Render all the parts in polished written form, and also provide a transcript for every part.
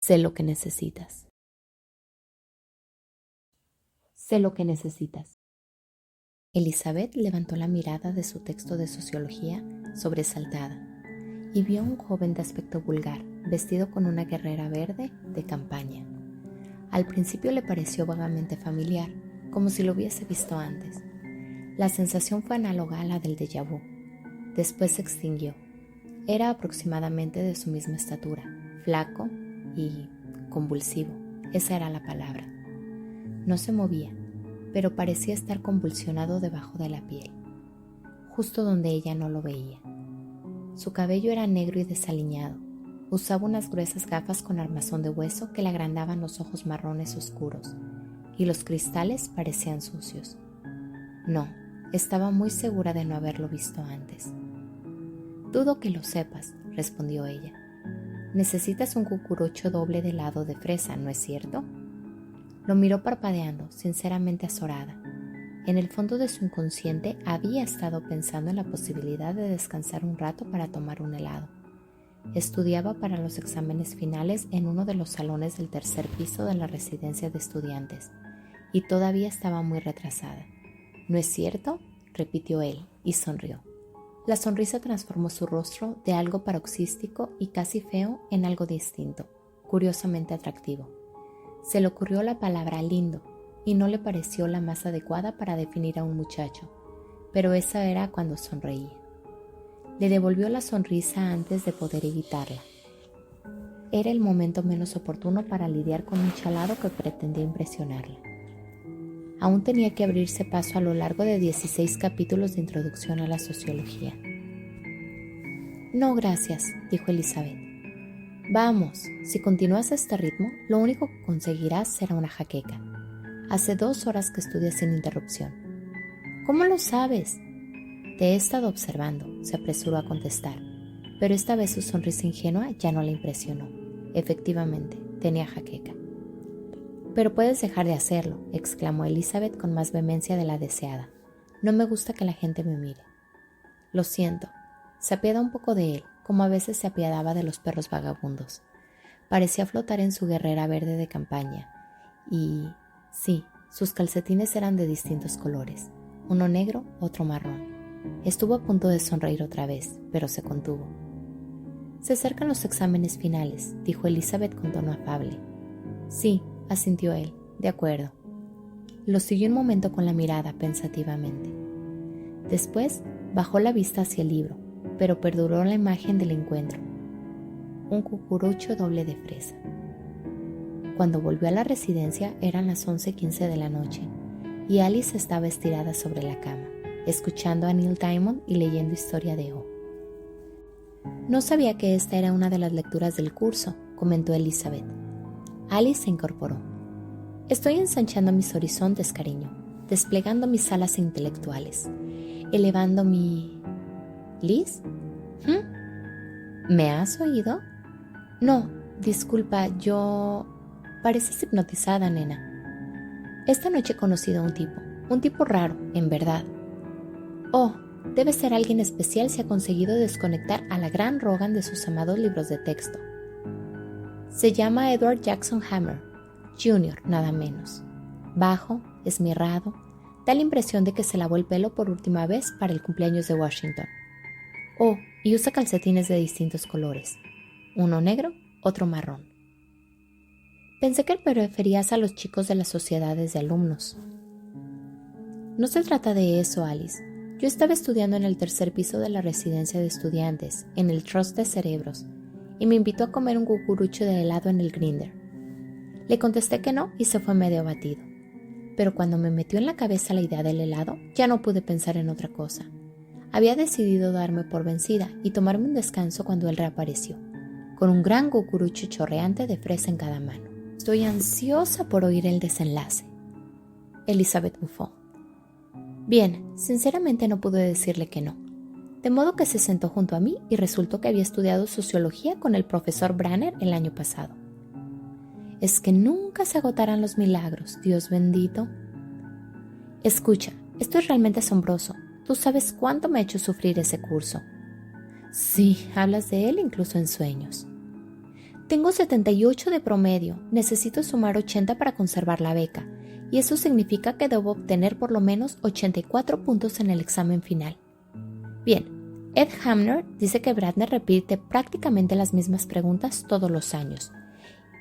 Sé lo que necesitas. Sé lo que necesitas. Elizabeth levantó la mirada de su texto de sociología sobresaltada y vio a un joven de aspecto vulgar, vestido con una guerrera verde de campaña. Al principio le pareció vagamente familiar, como si lo hubiese visto antes. La sensación fue análoga a la del déjà vu. Después se extinguió. Era aproximadamente de su misma estatura, flaco y convulsivo. Esa era la palabra. No se movía, pero parecía estar convulsionado debajo de la piel, justo donde ella no lo veía. Su cabello era negro y desaliñado. Usaba unas gruesas gafas con armazón de hueso que le agrandaban los ojos marrones oscuros, y los cristales parecían sucios. No, estaba muy segura de no haberlo visto antes. «Dudo que lo sepas», respondió ella. «Necesitas un cucurucho doble de helado de fresa, ¿no es cierto?» Lo miró parpadeando, sinceramente azorada. En el fondo de su inconsciente había estado pensando en la posibilidad de descansar un rato para tomar un helado. Estudiaba para los exámenes finales en uno de los salones del tercer piso de la residencia de estudiantes, y todavía estaba muy retrasada. «¿No es cierto?», repitió él, y sonrió. La sonrisa transformó su rostro de algo paroxístico y casi feo en algo distinto, curiosamente atractivo. Se le ocurrió la palabra lindo, y no le pareció la más adecuada para definir a un muchacho, pero esa era cuando sonreía. Le devolvió la sonrisa antes de poder evitarla. Era el momento menos oportuno para lidiar con un chalado que pretendía impresionarla. Aún tenía que abrirse paso a lo largo de 16 capítulos de introducción a la sociología. «No, gracias», dijo Elizabeth. «Vamos, si continúas a este ritmo, lo único que conseguirás será una jaqueca. Hace 2 horas que estudias sin interrupción». «¿Cómo lo sabes?» «Te he estado observando», se apresuró a contestar, pero esta vez su sonrisa ingenua ya no le impresionó. Efectivamente, tenía jaqueca. «Pero puedes dejar de hacerlo», exclamó Elizabeth con más vehemencia de la deseada. «No me gusta que la gente me mire». «Lo siento». Se apiada un poco de él, como a veces se apiadaba de los perros vagabundos. Parecía flotar en su guerrera verde de campaña, y, sí, sus calcetines eran de distintos colores, uno negro, otro marrón. Estuvo a punto de sonreír otra vez, pero se contuvo. «Se acercan los exámenes finales», dijo Elizabeth con tono afable. «Sí», asintió él, «de acuerdo». Lo siguió un momento con la mirada pensativamente. Después bajó la vista hacia el libro, pero perduró la imagen del encuentro. Un cucurucho doble de fresa. Cuando volvió a la residencia eran las 11:15 de la noche, y Alice estaba estirada sobre la cama, escuchando a Neil Diamond y leyendo Historia de O. «No sabía que esta era una de las lecturas del curso», comentó Elizabeth. Alice se incorporó. «Estoy ensanchando mis horizontes, cariño, desplegando mis alas intelectuales, elevando mi...» «¿Liz? ¿Me has oído?» «No, disculpa, yo...» «Pareces hipnotizada, nena. Esta noche he conocido a un tipo raro, en verdad. Oh, debe ser alguien especial si ha conseguido desconectar a la gran Rogan de sus amados libros de texto. Se llama Edward Jackson Hammer, Jr., nada menos. Bajo, esmirrado, da la impresión de que se lavó el pelo por última vez para el cumpleaños de Washington. Oh, y usa calcetines de distintos colores, uno negro, otro marrón. Pensé que preferías a los chicos de las sociedades de alumnos». «No se trata de eso, Alice. Yo estaba estudiando en el tercer piso de la residencia de estudiantes, en el Trust de Cerebros, y me invitó a comer un cucurucho de helado en el Grinder. Le contesté que no y se fue medio abatido. Pero cuando me metió en la cabeza la idea del helado, ya no pude pensar en otra cosa. Había decidido darme por vencida y tomarme un descanso cuando él reapareció, con un gran cucurucho chorreante de fresa en cada mano. Estoy ansiosa por oír el desenlace». Elizabeth bufó. Bien, sinceramente no pude decirle que no. De modo que se sentó junto a mí y resultó que había estudiado sociología con el profesor Branner el año pasado. «Es que nunca se agotarán los milagros, Dios bendito». «Escucha, esto es realmente asombroso. Tú sabes cuánto me ha hecho sufrir ese curso». «Sí, hablas de él incluso en sueños». Tengo 78 de promedio, necesito sumar 80 para conservar la beca, y eso significa que debo obtener por lo menos 84 puntos en el examen final. Bien, Ed Hamner dice que Bradner repite prácticamente las mismas preguntas todos los años,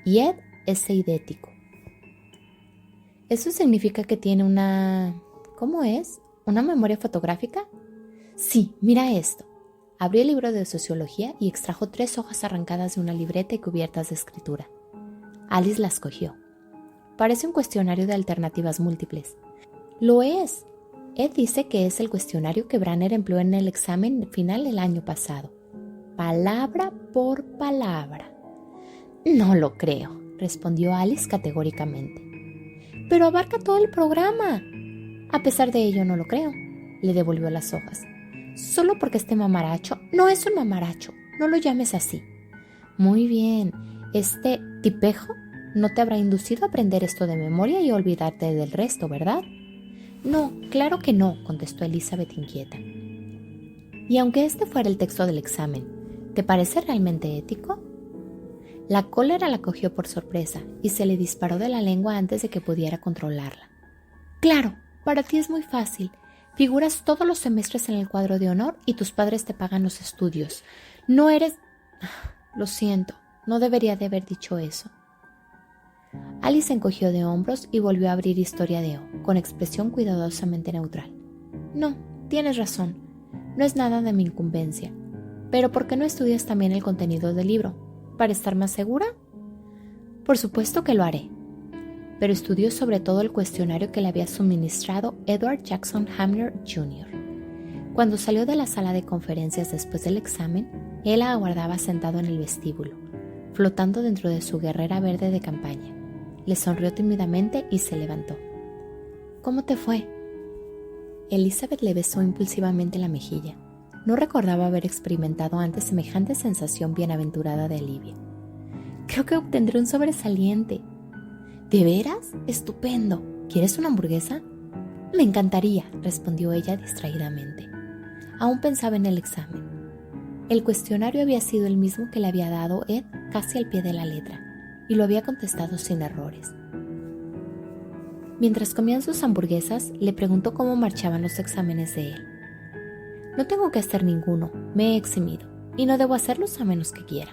y Ed es eidético. ¿Eso significa que tiene ¿cómo es? ¿Una memoria fotográfica? Sí, mira esto. Abrió el libro de sociología y extrajo 3 hojas arrancadas de una libreta y cubiertas de escritura. Alice las cogió. Parece un cuestionario de alternativas múltiples. Lo es. Ed dice que es el cuestionario que Bradner empleó en el examen final el año pasado. Palabra por palabra. No lo creo, respondió Alice categóricamente. Pero abarca todo el programa. A pesar de ello, no lo creo, le devolvió las hojas. Solo porque este mamaracho no es un mamaracho, no lo llames así. Muy bien, este tipejo no te habrá inducido a aprender esto de memoria y olvidarte del resto, ¿verdad? No, claro que no, contestó Elizabeth inquieta. Y aunque este fuera el texto del examen, ¿te parece realmente ético? La cólera la cogió por sorpresa y se le disparó de la lengua antes de que pudiera controlarla. Claro, para ti es muy fácil. Figuras todos los semestres en el cuadro de honor y tus padres te pagan los estudios. No eres... Lo siento, no debería de haber dicho eso. Alice se encogió de hombros y volvió a abrir Historia de O, con expresión cuidadosamente neutral. No, tienes razón. No es nada de mi incumbencia. Pero ¿por qué no estudias también el contenido del libro? ¿Para estar más segura? Por supuesto que lo haré. Pero estudió sobre todo el cuestionario que le había suministrado Edward Jackson Hamner Jr. Cuando salió de la sala de conferencias después del examen, él la aguardaba sentado en el vestíbulo, flotando dentro de su guerrera verde de campaña. Le sonrió tímidamente y se levantó. ¿Cómo te fue? Elizabeth le besó impulsivamente la mejilla. No recordaba haber experimentado antes semejante sensación bienaventurada de alivio. Creo que obtendré un sobresaliente. ¿De veras? ¡Estupendo! ¿Quieres una hamburguesa? Me encantaría, respondió ella distraídamente. Aún pensaba en el examen. El cuestionario había sido el mismo que le había dado Ed casi al pie de la letra, y lo había contestado sin errores. Mientras comían sus hamburguesas, le preguntó cómo marchaban los exámenes de él. No tengo que hacer ninguno, me he eximido, y no debo hacerlos a menos que quiera.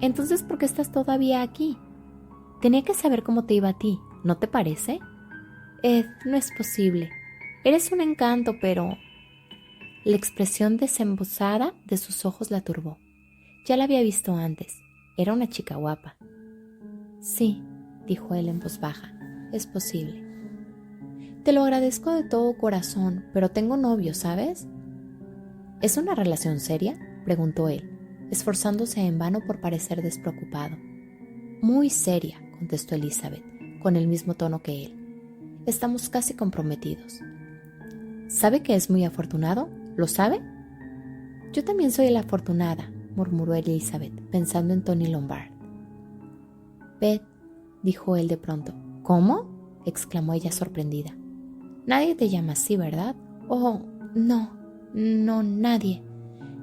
Entonces, ¿por qué estás todavía aquí? Tenía que saber cómo te iba a ti, ¿no te parece? Ed, no es posible. Eres un encanto, pero... La expresión desembosada de sus ojos la turbó. Ya la había visto antes. Era una chica guapa. Sí, dijo él en voz baja, es posible. Te lo agradezco de todo corazón, pero tengo novio, ¿sabes? ¿Es una relación seria?, preguntó él, esforzándose en vano por parecer despreocupado. Muy seria, contestó Elizabeth, con el mismo tono que él. Estamos casi comprometidos. ¿Sabe que es muy afortunado? ¿Lo sabe? Yo también soy la afortunada, murmuró Elizabeth, pensando en Tony Lombard. Beth, dijo él de pronto. ¿Cómo?, exclamó ella sorprendida. Nadie te llama así, ¿verdad? Oh, no, nadie.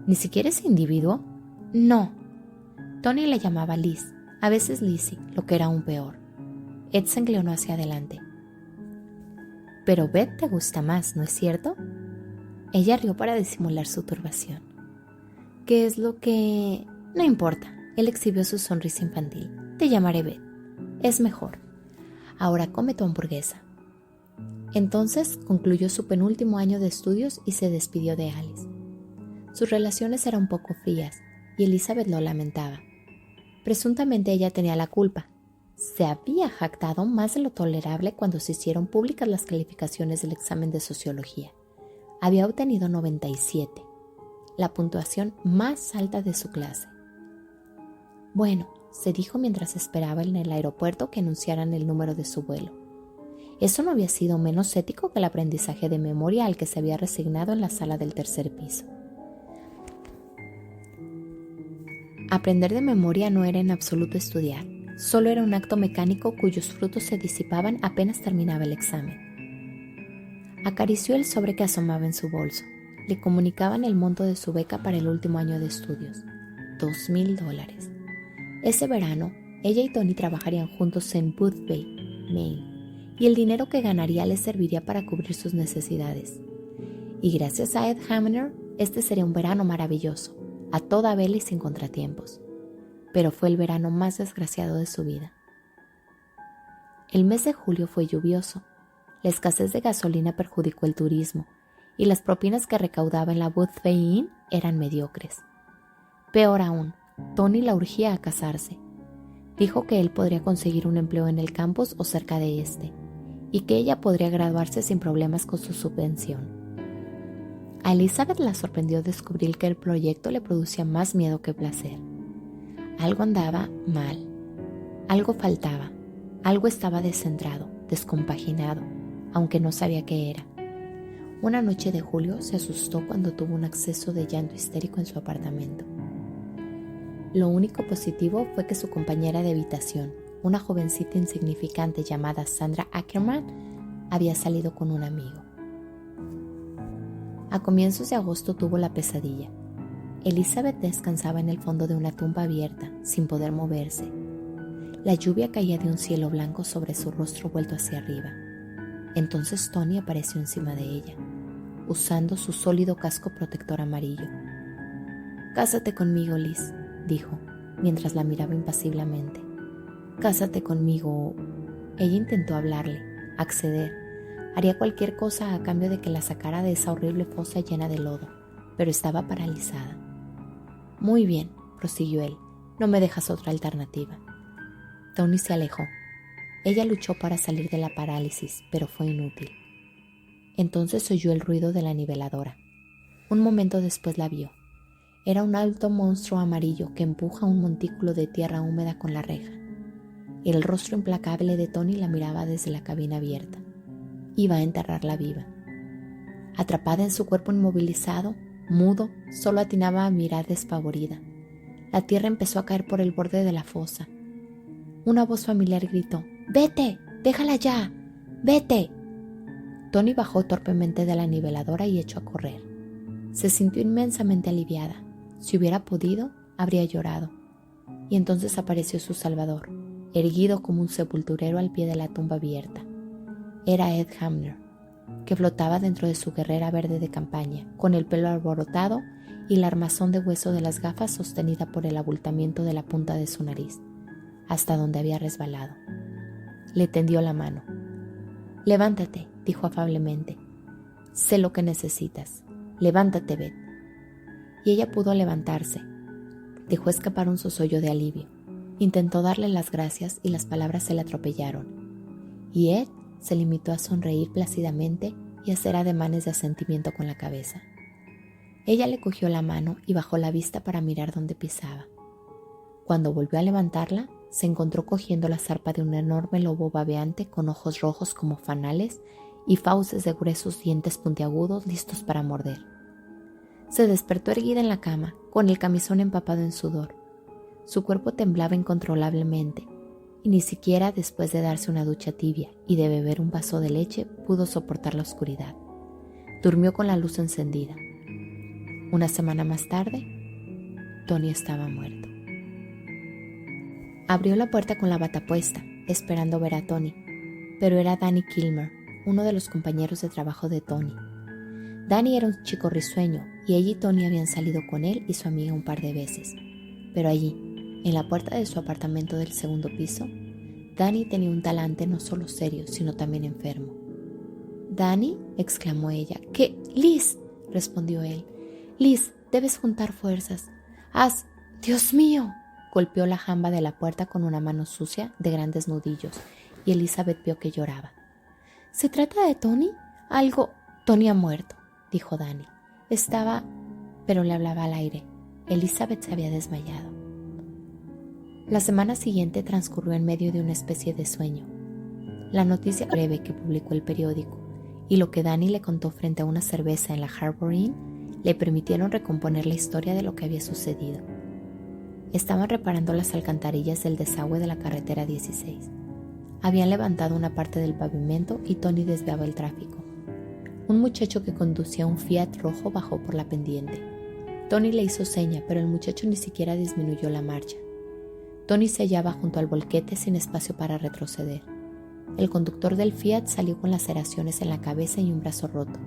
¿Ni siquiera ese individuo? No. Tony la llamaba Liz, a veces Lizzie, lo que era aún peor. Ed se inclinó hacia adelante. Pero Beth te gusta más, ¿no es cierto? Ella rió para disimular su turbación. ¿Qué es lo que...? No importa, él exhibió su sonrisa infantil. Te llamaré Beth. Es mejor. Ahora come tu hamburguesa. Entonces concluyó su penúltimo año de estudios y se despidió de Alice. Sus relaciones eran un poco frías y Elizabeth lo lamentaba. Presuntamente ella tenía la culpa. Se había jactado más de lo tolerable cuando se hicieron públicas las calificaciones del examen de sociología. Había obtenido 97, la puntuación más alta de su clase. Bueno, se dijo mientras esperaba en el aeropuerto que anunciaran el número de su vuelo. Eso no había sido menos ético que el aprendizaje de memoria al que se había resignado en la sala del tercer piso. Aprender de memoria no era en absoluto estudiar, solo era un acto mecánico cuyos frutos se disipaban apenas terminaba el examen. Acarició el sobre que asomaba en su bolso. Le comunicaban el monto de su beca para el último año de estudios, $2,000. Ese verano, ella y Tony trabajarían juntos en Boothbay, Maine, y el dinero que ganaría les serviría para cubrir sus necesidades. Y gracias a Ed Hamner, este sería un verano maravilloso, a toda vela y sin contratiempos. Pero fue el verano más desgraciado de su vida. El mes de julio fue lluvioso. La escasez de gasolina perjudicó el turismo y las propinas que recaudaba en la Boothbay Inn eran mediocres. Peor aún, Tony la urgía a casarse. Dijo que él podría conseguir un empleo en el campus o cerca de este, y que ella podría graduarse sin problemas con su subvención. A Elizabeth la sorprendió descubrir que el proyecto le producía más miedo que placer. Algo andaba mal, algo faltaba, algo estaba descentrado, descompaginado, aunque no sabía qué era. Una noche de julio se asustó cuando tuvo un acceso de llanto histérico en su apartamento. Lo único positivo fue que su compañera de habitación, una jovencita insignificante llamada Sandra Ackerman, había salido con un amigo. A comienzos de agosto tuvo la pesadilla. Elizabeth descansaba en el fondo de una tumba abierta, sin poder moverse. La lluvia caía de un cielo blanco sobre su rostro vuelto hacia arriba. Entonces Tony apareció encima de ella, usando su sólido casco protector amarillo. «Cásate conmigo, Liz», dijo, mientras la miraba impasiblemente. «Cásate conmigo». Ella intentó hablarle, acceder. Haría cualquier cosa a cambio de que la sacara de esa horrible fosa llena de lodo, pero estaba paralizada. «Muy bien», prosiguió él, «no me dejas otra alternativa». Tony se alejó. Ella luchó para salir de la parálisis, pero fue inútil. Entonces oyó el ruido de la niveladora. Un momento después la vio. Era un alto monstruo amarillo que empuja un montículo de tierra húmeda con la reja. El rostro implacable de Tony la miraba desde la cabina abierta. Iba a enterrarla viva. Atrapada en su cuerpo inmovilizado, mudo, solo atinaba a mirar despavorida. La tierra empezó a caer por el borde de la fosa. Una voz familiar gritó: «¡Vete! ¡Déjala ya! ¡Vete!». Tony bajó torpemente de la niveladora y echó a correr. Se sintió inmensamente aliviada. Si hubiera podido, habría llorado. Y entonces apareció su salvador, erguido como un sepulturero al pie de la tumba abierta. Era Ed Hamner, que flotaba dentro de su guerrera verde de campaña, con el pelo alborotado y la armazón de hueso de las gafas sostenida por el abultamiento de la punta de su nariz, hasta donde había resbalado. Le tendió la mano. «Levántate», dijo afablemente. «Sé lo que necesitas. Levántate, Beth». Y ella pudo levantarse. Dejó escapar un sosollo de alivio. Intentó darle las gracias y las palabras se le atropellaron. Y Ed se limitó a sonreír plácidamente y hacer ademanes de asentimiento con la cabeza. Ella le cogió la mano y bajó la vista para mirar dónde pisaba. Cuando volvió a levantarla, se encontró cogiendo la zarpa de un enorme lobo babeante con ojos rojos como fanales y fauces de gruesos dientes puntiagudos listos para morder. Se despertó erguida en la cama, con el camisón empapado en sudor. Su cuerpo temblaba incontrolablemente, y ni siquiera después de darse una ducha tibia y de beber un vaso de leche pudo soportar la oscuridad. Durmió con la luz encendida. Una semana más tarde, Tony estaba muerto. Abrió la puerta con la bata puesta, esperando ver a Tony, pero era Danny Kilmer, uno de los compañeros de trabajo de Tony. Danny era un chico risueño y ella y Tony habían salido con él y su amiga un par de veces. Pero allí, en la puerta de su apartamento del segundo piso, Danny tenía un talante no solo serio, sino también enfermo. «¿Danny?», exclamó ella. «¿Qué? Liz», respondió él. «Liz, debes juntar fuerzas. ¡Dios mío!». Golpeó la jamba de la puerta con una mano sucia de grandes nudillos y Elizabeth vio que lloraba. «¿Se trata de Tony? Algo...». «Tony ha muerto», dijo Danny. «Estaba...». Pero le hablaba al aire. Elizabeth se había desmayado. La semana siguiente transcurrió en medio de una especie de sueño. La noticia breve que publicó el periódico y lo que Danny le contó frente a una cerveza en la Harbor Inn le permitieron recomponer la historia de lo que había sucedido. Estaban reparando las alcantarillas del desagüe de la carretera 16. Habían levantado una parte del pavimento y Tony desviaba el tráfico. Un muchacho que conducía un Fiat rojo bajó por la pendiente. Tony le hizo seña, pero el muchacho ni siquiera disminuyó la marcha. Tony se hallaba junto al volquete sin espacio para retroceder. El conductor del Fiat salió con laceraciones en la cabeza y un brazo roto.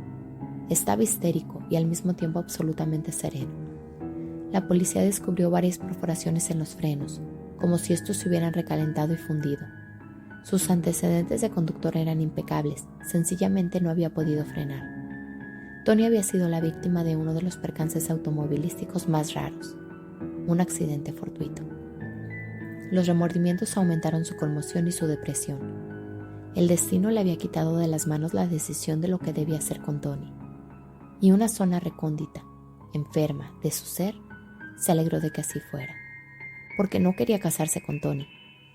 Estaba histérico y al mismo tiempo absolutamente sereno. La policía descubrió varias perforaciones en los frenos, como si estos se hubieran recalentado y fundido. Sus antecedentes de conductor eran impecables, sencillamente no había podido frenar. Tony había sido la víctima de uno de los percances automovilísticos más raros, un accidente fortuito. Los remordimientos aumentaron su conmoción y su depresión. El destino le había quitado de las manos la decisión de lo que debía hacer con Tony. Y una zona recóndita, enferma, de su ser, se alegró de que así fuera, porque no quería casarse con Tony,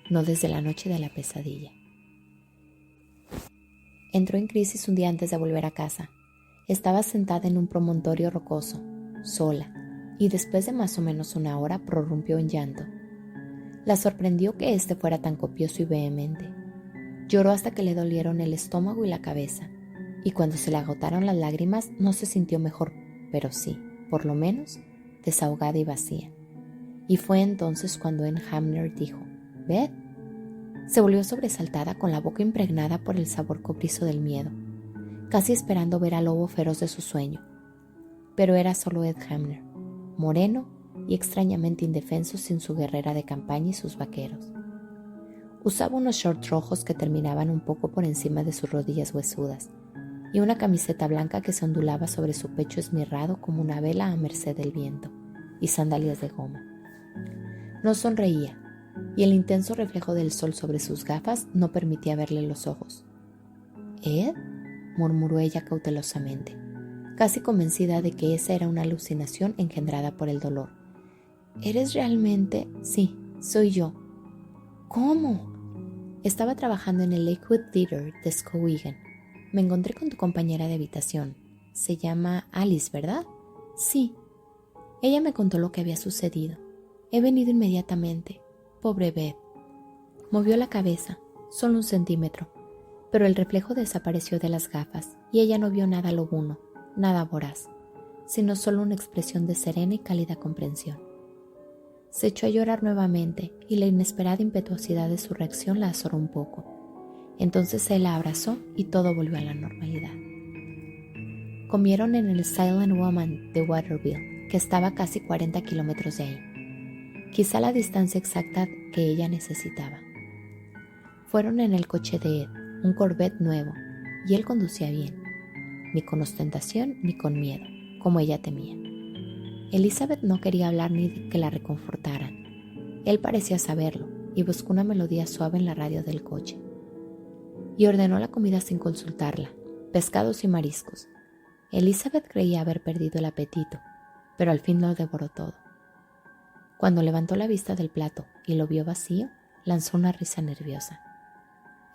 no desde la noche de la pesadilla. Entró en crisis un día antes de volver a casa. Estaba sentada en un promontorio rocoso, sola, y después de más o menos una hora prorrumpió en llanto. La sorprendió que éste fuera tan copioso y vehemente. Lloró hasta que le dolieron el estómago y la cabeza, y cuando se le agotaron las lágrimas no se sintió mejor, pero sí, por lo menos, desahogada y vacía. Y fue entonces cuando Ed Hamner dijo: «¿Beth?». Se volvió sobresaltada con la boca impregnada por el sabor cobrizo del miedo, casi esperando ver al lobo feroz de su sueño. Pero era solo Ed Hamner, moreno y extrañamente indefenso sin su guerrera de campaña y sus vaqueros. Usaba unos shorts rojos que terminaban un poco por encima de sus rodillas huesudas y una camiseta blanca que se ondulaba sobre su pecho esmirrado como una vela a merced del viento, y sandalias de goma. No sonreía, y el intenso reflejo del sol sobre sus gafas no permitía verle los ojos. «¿Ed?», murmuró ella cautelosamente, casi convencida de que esa era una alucinación engendrada por el dolor. «¿Eres realmente...?» «Sí, soy yo». «¿Cómo?». «Estaba trabajando en el Lakewood Theater de Skowhegan. Me encontré con tu compañera de habitación. Se llama Alice, ¿verdad?». «Sí». Ella me contó lo que había sucedido. He venido inmediatamente. Pobre Beth. Movió la cabeza, solo 1 centímetro, pero el reflejo desapareció de las gafas y ella no vio nada lobuno, nada voraz, sino solo una expresión de serena y cálida comprensión. Se echó a llorar nuevamente y la inesperada impetuosidad de su reacción la azoró un poco. Entonces él la abrazó y todo volvió a la normalidad. Comieron en el Silent Woman de Waterville, que estaba casi 40 kilómetros de ahí, quizá la distancia exacta que ella necesitaba. Fueron en el coche de Ed, un Corvette nuevo, y él conducía bien, ni con ostentación ni con miedo, como ella temía. Elizabeth no quería hablar ni de que la reconfortaran. Él parecía saberlo y buscó una melodía suave en la radio del coche. Y ordenó la comida sin consultarla, pescados y mariscos. Elizabeth creía haber perdido el apetito, pero al fin lo devoró todo. Cuando levantó la vista del plato y lo vio vacío, lanzó una risa nerviosa.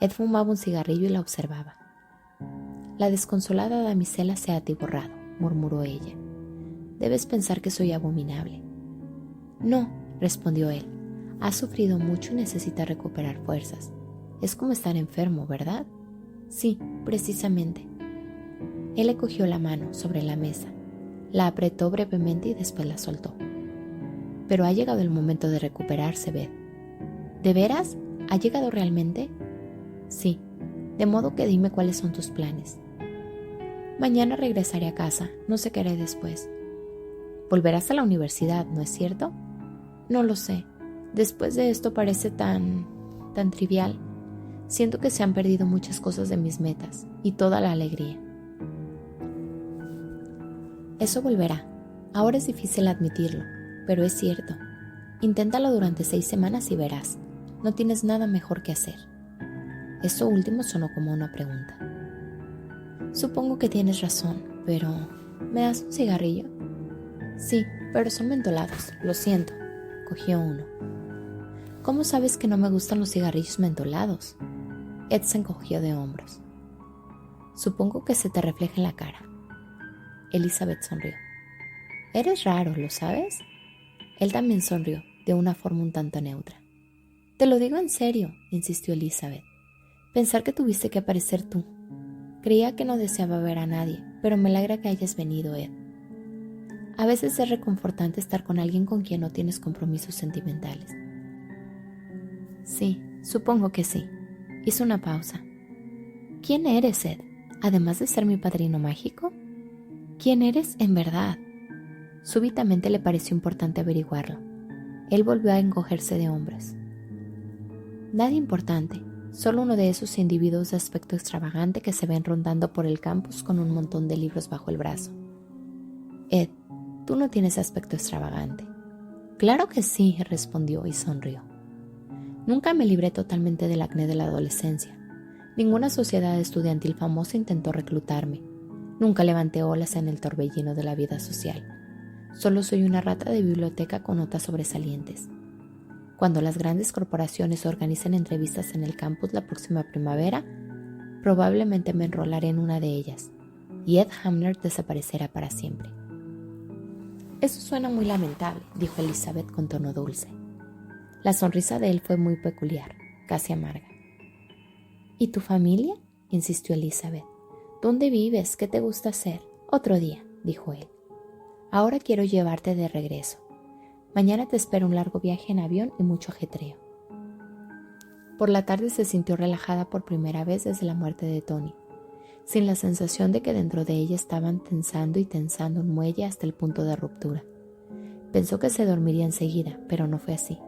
Ed fumaba un cigarrillo y la observaba. «La desconsolada damisela se ha atiborrado», murmuró ella. «Debes pensar que soy abominable». «No», respondió él. «Has sufrido mucho y necesitas recuperar fuerzas. Es como estar enfermo, ¿verdad?». «Sí, precisamente». Él le cogió la mano sobre la mesa, la apretó brevemente y después la soltó. «Pero ha llegado el momento de recuperarse, Beth». «¿De veras? ¿Ha llegado realmente?». «Sí, de modo que dime cuáles son tus planes». «Mañana regresaré a casa, no sé qué haré después». «Volverás a la universidad, ¿no es cierto?». «No lo sé. Después de esto parece tan trivial. Siento que se han perdido muchas cosas de mis metas y toda la alegría». «Eso volverá. Ahora es difícil admitirlo, pero es cierto. Inténtalo durante 6 semanas y verás. No tienes nada mejor que hacer». Esto último sonó como una pregunta. «Supongo que tienes razón, pero... ¿me das un cigarrillo?». «Sí, pero son mentolados, lo siento». Cogió uno. «¿Cómo sabes que no me gustan los cigarrillos mentolados?». Ed se encogió de hombros. «Supongo que se te refleja en la cara». Elizabeth sonrió. «Eres raro, ¿lo sabes?». Él también sonrió, de una forma un tanto neutra. «Te lo digo en serio», insistió Elizabeth. «Pensar que tuviste que aparecer tú. Creía que no deseaba ver a nadie, pero me alegra que hayas venido, Ed. A veces es reconfortante estar con alguien con quien no tienes compromisos sentimentales». Sí, supongo que sí. Hizo una pausa. ¿Quién eres, Ed? Además de ser mi padrino mágico. ¿Quién eres en verdad? Súbitamente le pareció importante averiguarlo. Él volvió a encogerse de hombros. Nadie importante, solo uno de esos individuos de aspecto extravagante que se ven rondando por el campus con un montón de libros bajo el brazo. Ed, tú no tienes aspecto extravagante. Claro que sí, respondió y sonrió. Nunca me libré totalmente del acné de la adolescencia. Ninguna sociedad estudiantil famosa intentó reclutarme. Nunca levanté olas en el torbellino de la vida social. Solo soy una rata de biblioteca con notas sobresalientes. Cuando las grandes corporaciones organicen entrevistas en el campus la próxima primavera, probablemente me enrolaré en una de ellas, y Ed Hamner desaparecerá para siempre. Eso suena muy lamentable, dijo Elizabeth con tono dulce. La sonrisa de él fue muy peculiar, casi amarga. ¿Y tu familia?, insistió Elizabeth. ¿Dónde vives? ¿Qué te gusta hacer? Otro día, dijo él. Ahora quiero llevarte de regreso. Mañana te espera un largo viaje en avión y mucho ajetreo. Por la tarde se sintió relajada por primera vez desde la muerte de Tony, sin la sensación de que dentro de ella estaban tensando y tensando un muelle hasta el punto de ruptura. Pensó que se dormiría enseguida, pero no fue así.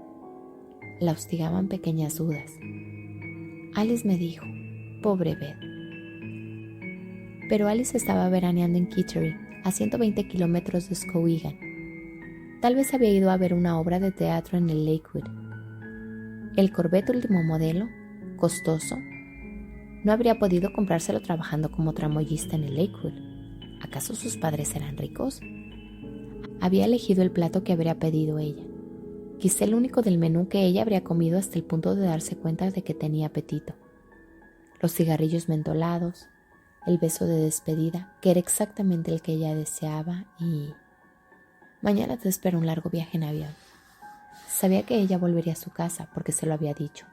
La hostigaban pequeñas dudas. Alice me dijo, pobre Beth. Pero Alice estaba veraneando en Kittery, a 120 kilómetros de Skowhegan. Tal vez había ido a ver una obra de teatro en el Lakewood. El Corvette último modelo, costoso, no habría podido comprárselo trabajando como tramoyista en el Lakewood. ¿Acaso sus padres eran ricos? Había elegido el plato que habría pedido ella. Quizá el único del menú que ella habría comido hasta el punto de darse cuenta de que tenía apetito. Los cigarrillos mentolados, el beso de despedida, que era exactamente el que ella deseaba, y... Mañana te espera un largo viaje en avión. Sabía que ella volvería a su casa porque se lo había dicho.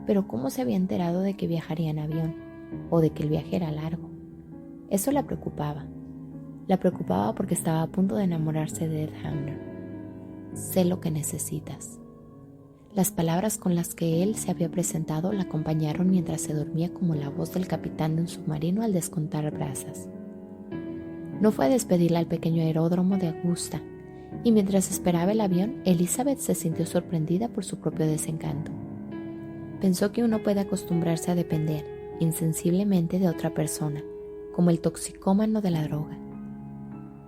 Pero ¿cómo se había enterado de que viajaría en avión? O de que el viaje era largo. Eso la preocupaba. La preocupaba porque estaba a punto de enamorarse de Ed Hamner. Sé lo que necesitas. Las palabras con las que él se había presentado la acompañaron mientras se dormía como la voz del capitán de un submarino al descontar brasas. No fue a despedirla al pequeño aeródromo de Augusta, y mientras esperaba el avión, Elizabeth se sintió sorprendida por su propio desencanto. Pensó que uno puede acostumbrarse a depender insensiblemente de otra persona, como el toxicómano de la droga.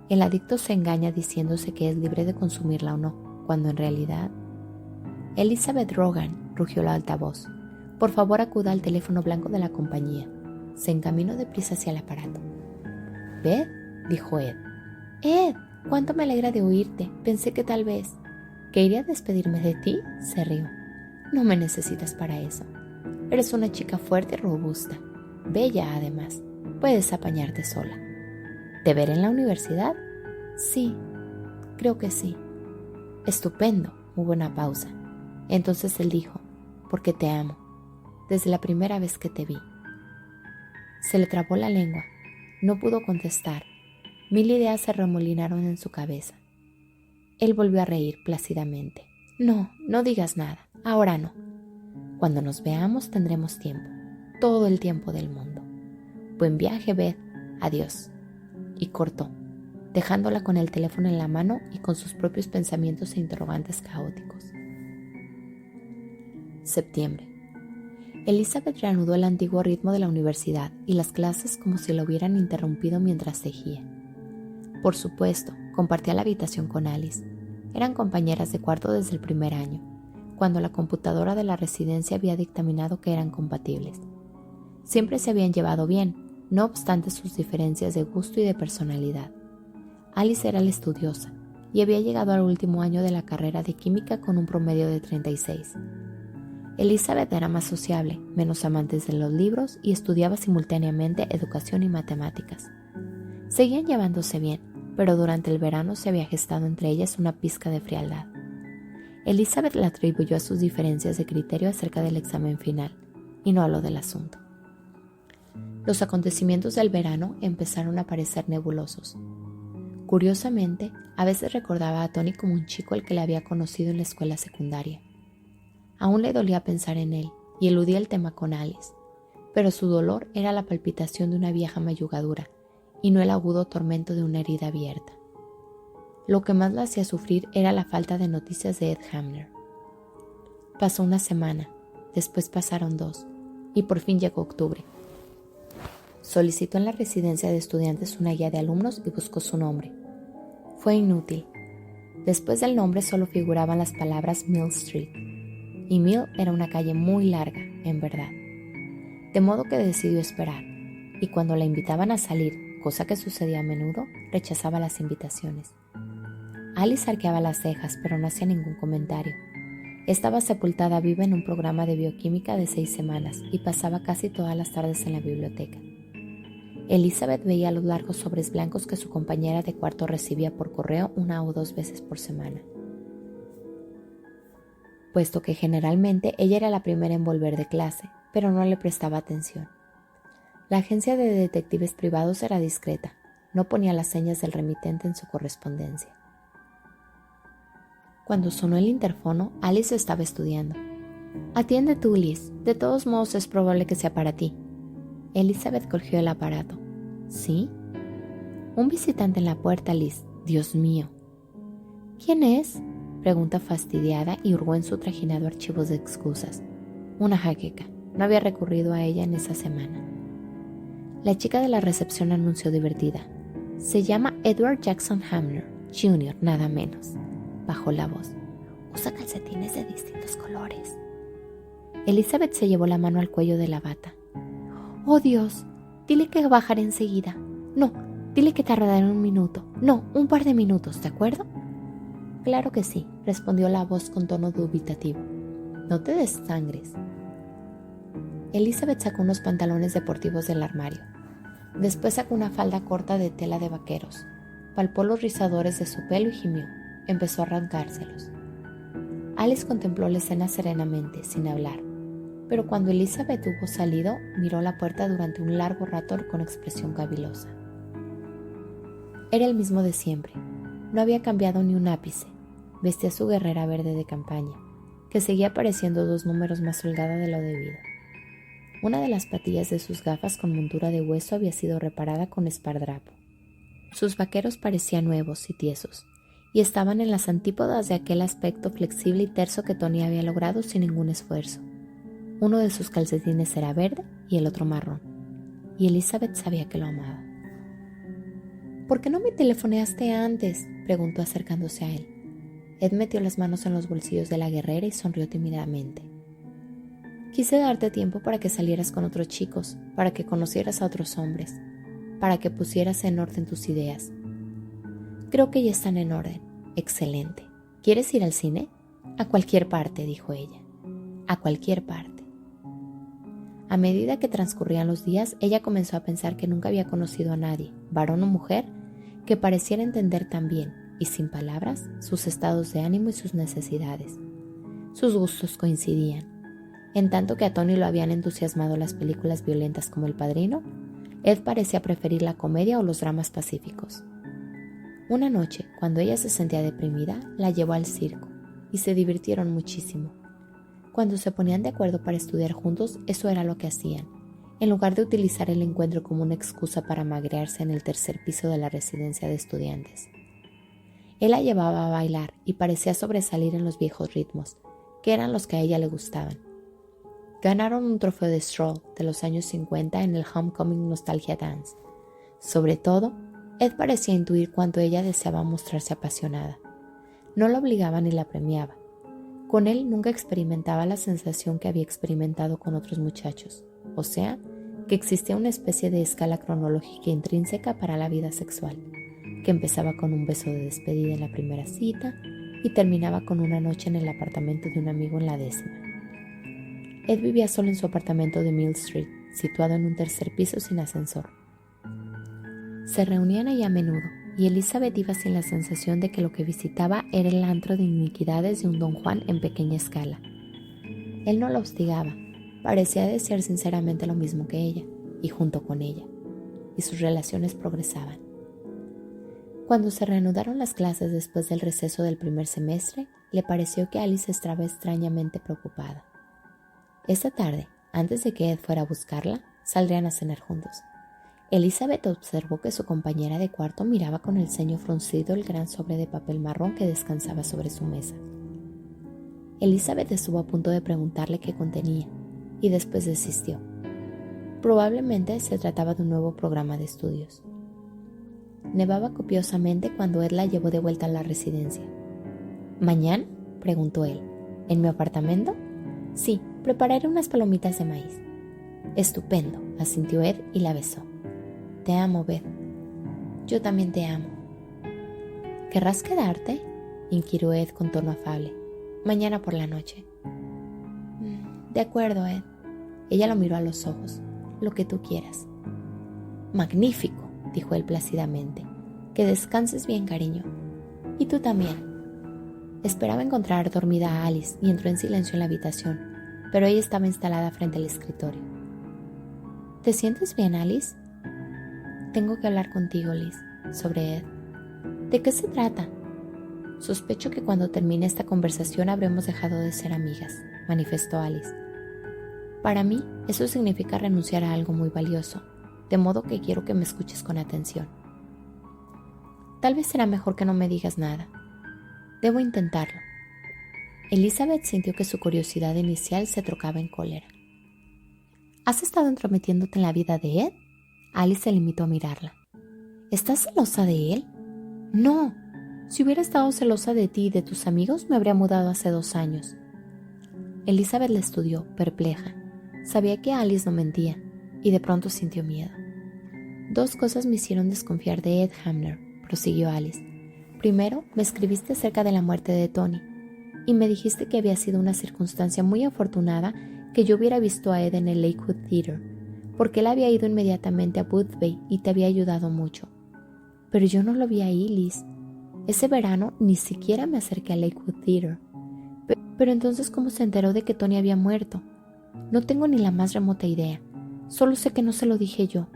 El adicto se engaña diciéndose que es libre de consumirla o no, cuando en realidad... Elizabeth Rogan, rugió la altavoz. Por favor, acuda al teléfono blanco de la compañía. Se encaminó deprisa hacia el aparato. ¿Beth?, dijo Ed. Ed, cuánto me alegra de oírte. Pensé que tal vez... ¿Que iría a despedirme de ti?, se rió. No me necesitas para eso. Eres una chica fuerte y robusta. Bella, además. Puedes apañarte sola. ¿Te veré en la universidad? Sí, creo que sí. Estupendo. Hubo una pausa. Entonces él dijo, porque te amo. Desde la primera vez que te vi. Se le trabó la lengua. No pudo contestar. 1000 ideas se remolinaron en su cabeza. Él volvió a reír plácidamente. No, no digas nada. Ahora no. Cuando nos veamos tendremos tiempo. Todo el tiempo del mundo. Buen viaje, Beth. Adiós. Y cortó, dejándola con el teléfono en la mano y con sus propios pensamientos e interrogantes caóticos. Septiembre. Elizabeth reanudó el antiguo ritmo de la universidad y las clases como si lo hubieran interrumpido mientras tejía. Por supuesto, compartía la habitación con Alice. Eran compañeras de cuarto desde el primer año, cuando la computadora de la residencia había dictaminado que eran compatibles. Siempre se habían llevado bien, no obstante sus diferencias de gusto y de personalidad. Alice era la estudiosa y había llegado al último año de la carrera de química con un promedio de 36. Elizabeth era más sociable, menos amante de los libros y estudiaba simultáneamente educación y matemáticas. Seguían llevándose bien, pero durante el verano se había gestado entre ellas una pizca de frialdad. Elizabeth la atribuyó a sus diferencias de criterio acerca del examen final, y no habló del asunto. Los acontecimientos del verano empezaron a parecer nebulosos. Curiosamente, a veces recordaba a Tony como un chico al que le había conocido en la escuela secundaria. Aún le dolía pensar en él y eludía el tema con Alice, pero su dolor era la palpitación de una vieja mayugadura y no el agudo tormento de una herida abierta. Lo que más la hacía sufrir era la falta de noticias de Ed Hamner. Pasó una semana, después pasaron 2, y por fin llegó octubre. Solicitó en la residencia de estudiantes una guía de alumnos y buscó su nombre. Fue inútil. Después del nombre solo figuraban las palabras Mill Street, y Mill era una calle muy larga, en verdad. De modo que decidió esperar, y cuando la invitaban a salir, cosa que sucedía a menudo, rechazaba las invitaciones. Alice arqueaba las cejas, pero no hacía ningún comentario. Estaba sepultada viva en un programa de bioquímica de 6 semanas y pasaba casi todas las tardes en la biblioteca. Elizabeth veía los largos sobres blancos que su compañera de cuarto recibía por correo 1 o 2 veces por semana, puesto que generalmente ella era la primera en volver de clase, pero no le prestaba atención. La agencia de detectives privados era discreta, no ponía las señas del remitente en su correspondencia. Cuando sonó el interfono, Alice estaba estudiando. «Atiende tú, Liz. De todos modos es probable que sea para ti». Elizabeth cogió el aparato. «¿Sí?» «Un visitante en la puerta, Liz. Dios mío». «¿Quién es?» pregunta fastidiada y hurgó en su trajinado archivos de excusas. Una jaqueca. No había recurrido a ella en esa semana. La chica de la recepción anunció divertida. «Se llama Edward Jackson Hamner, Jr., nada menos». Bajó la voz. «Usa calcetines de distintos colores». Elizabeth se llevó la mano al cuello de la bata. «Oh, Dios, dile que bajaré enseguida. No, dile que tardará 1 minuto. No, 1 par de minutos, ¿de acuerdo?» «Claro que sí», respondió la voz con tono dubitativo. «No te desangres». Elizabeth sacó unos pantalones deportivos del armario. Después sacó una falda corta de tela de vaqueros. Palpó los rizadores de su pelo y gimió. Empezó a arrancárselos. Alice contempló la escena serenamente, sin hablar, pero cuando Elizabeth hubo salido, miró la puerta durante un largo rato con expresión cavilosa. Era el mismo de siempre. No había cambiado ni un ápice. Vestía su guerrera verde de campaña, que seguía pareciendo 2 números más holgada de lo debido. Una de las patillas de sus gafas con montura de hueso había sido reparada con esparadrapo. Sus vaqueros parecían nuevos y tiesos, y estaban en las antípodas de aquel aspecto flexible y terso que Tony había logrado sin ningún esfuerzo. Uno de sus calcetines era verde y el otro marrón, y Elizabeth sabía que lo amaba. «¿Por qué no me telefoneaste antes?», preguntó acercándose a él. Ed metió las manos en los bolsillos de la guerrera y sonrió tímidamente. «Quise darte tiempo para que salieras con otros chicos, para que conocieras a otros hombres, para que pusieras en orden tus ideas. Creo que ya están en orden. Excelente. ¿Quieres ir al cine?» «A cualquier parte», dijo ella. «A cualquier parte». A medida que transcurrían los días, ella comenzó a pensar que nunca había conocido a nadie, varón o mujer, que pareciera entender tan bien, y sin palabras, sus estados de ánimo y sus necesidades. Sus gustos coincidían. En tanto que a Tony lo habían entusiasmado las películas violentas como El Padrino, Ed parecía preferir la comedia o los dramas pacíficos. Una noche, cuando ella se sentía deprimida, la llevó al circo, y se divirtieron muchísimo. Cuando se ponían de acuerdo para estudiar juntos, eso era lo que hacían, en lugar de utilizar el encuentro como una excusa para magrearse en el 3er piso de la residencia de estudiantes. Él la llevaba a bailar y parecía sobresalir en los viejos ritmos, que eran los que a ella le gustaban. Ganaron un trofeo de Stroll de los años 50 en el Homecoming Nostalgia Dance. Sobre todo, Ed parecía intuir cuánto ella deseaba mostrarse apasionada. No la obligaba ni la premiaba. Con él nunca experimentaba la sensación que había experimentado con otros muchachos, o sea, que existía una especie de escala cronológica intrínseca para la vida sexual, que empezaba con un beso de despedida en la primera cita y terminaba con una noche en el apartamento de un amigo en la 10ª. Ed vivía solo en su apartamento de Mill Street, situado en un 3er piso sin ascensor. Se reunían allí a menudo, y Elizabeth iba sin la sensación de que lo que visitaba era el antro de iniquidades de un Don Juan en pequeña escala. Él no la hostigaba, parecía desear sinceramente lo mismo que ella, y junto con ella, y sus relaciones progresaban. Cuando se reanudaron las clases después del receso del primer semestre, le pareció que Alice estaba extrañamente preocupada. Esa tarde, antes de que Ed fuera a buscarla, saldrían a cenar juntos. Elizabeth observó que su compañera de cuarto miraba con el ceño fruncido el gran sobre de papel marrón que descansaba sobre su mesa. Elizabeth estuvo a punto de preguntarle qué contenía, y después desistió. Probablemente se trataba de un nuevo programa de estudios. Nevaba copiosamente cuando Ed la llevó de vuelta a la residencia. ¿Mañana?, preguntó él. ¿En mi apartamento? Sí, prepararé unas palomitas de maíz. Estupendo, asintió Ed y la besó. Te amo, Beth. Yo también te amo. ¿Querrás quedarte?, inquirió Ed con tono afable. Mañana por la noche. De acuerdo, Ed. Ella lo miró a los ojos. Lo que tú quieras. Magnífico, dijo él plácidamente. Que descanses bien, cariño. Y tú también. Esperaba encontrar dormida a Alice y entró en silencio en la habitación, pero ella estaba instalada frente al escritorio. ¿Te sientes bien, Alice? Tengo que hablar contigo, Liz, sobre Ed. ¿De qué se trata? Sospecho que cuando termine esta conversación habremos dejado de ser amigas, manifestó Alice. Para mí, eso significa renunciar a algo muy valioso, de modo que quiero que me escuches con atención. Tal vez será mejor que no me digas nada. Debo intentarlo. Elizabeth sintió que su curiosidad inicial se trocaba en cólera. ¿Has estado entrometiéndote en la vida de Ed? Alice se limitó a mirarla. ¿Estás celosa de él? No. Si hubiera estado celosa de ti y de tus amigos, me habría mudado hace 2 años. Elizabeth la estudió, perpleja. Sabía que Alice no mentía, y de pronto sintió miedo. 2 cosas me hicieron desconfiar de Ed Hamner, prosiguió Alice. Primero, me escribiste acerca de la muerte de Tony, y me dijiste que había sido una circunstancia muy afortunada que yo hubiera visto a Ed en el Lakewood Theatre, porque él había ido inmediatamente a Boothbay y te había ayudado mucho. Pero yo no lo vi ahí, Liz. Ese verano ni siquiera me acerqué al Lakewood Theatre. Pero entonces, ¿cómo se enteró de que Tony había muerto? No tengo ni la más remota idea. Solo sé que no se lo dije yo.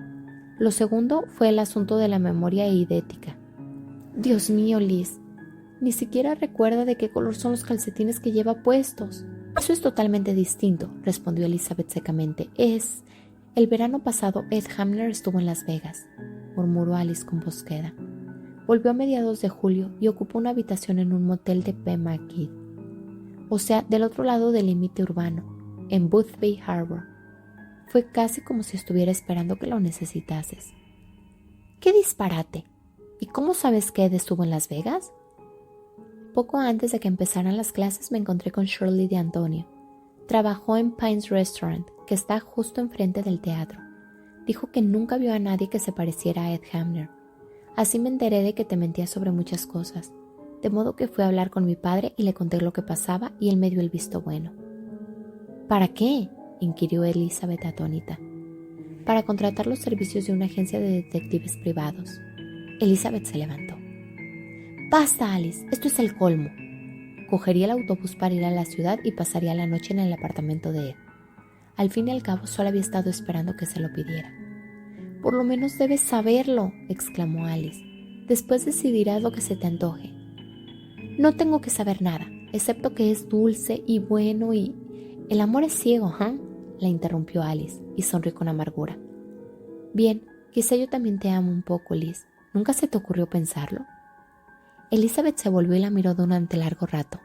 Lo segundo fue el asunto de la memoria eidética. Dios mío, Liz. Ni siquiera recuerda de qué color son los calcetines que lleva puestos. Eso es totalmente distinto, respondió Elizabeth secamente. El verano pasado Ed Hamner estuvo en Las Vegas, murmuró Alice con voz queda. Volvió a mediados de julio y ocupó una habitación en un motel de Pemaquid, o sea, del otro lado del límite urbano, en Boothbay Harbor. Fue casi como si estuviera esperando que lo necesitases. ¡Qué disparate! ¿Y cómo sabes que Ed estuvo en Las Vegas? Poco antes de que empezaran las clases me encontré con Shirley de Antonio. Trabajó en Pines Restaurant, que está justo enfrente del teatro. Dijo que nunca vio a nadie que se pareciera a Ed Hamner. Así me enteré de que te mentía sobre muchas cosas, de modo que fui a hablar con mi padre y le conté lo que pasaba y él me dio el visto bueno. ¿Para qué?, inquirió Elizabeth atónita. Para contratar los servicios de una agencia de detectives privados. Elizabeth se levantó. ¡Basta, Alice! Esto es el colmo. Cogería el autobús para ir a la ciudad y pasaría la noche en el apartamento de Ed. Al fin y al cabo solo había estado esperando que se lo pidiera. «Por lo menos debes saberlo», exclamó Alice. «Después decidirás lo que se te antoje». «No tengo que saber nada, excepto que es dulce y bueno y...» «El amor es ciego, ¿eh?», la interrumpió Alice y sonrió con amargura. «Bien, quizá yo también te amo un poco, Liz. ¿Nunca se te ocurrió pensarlo?» Elizabeth se volvió y la miró durante largo rato.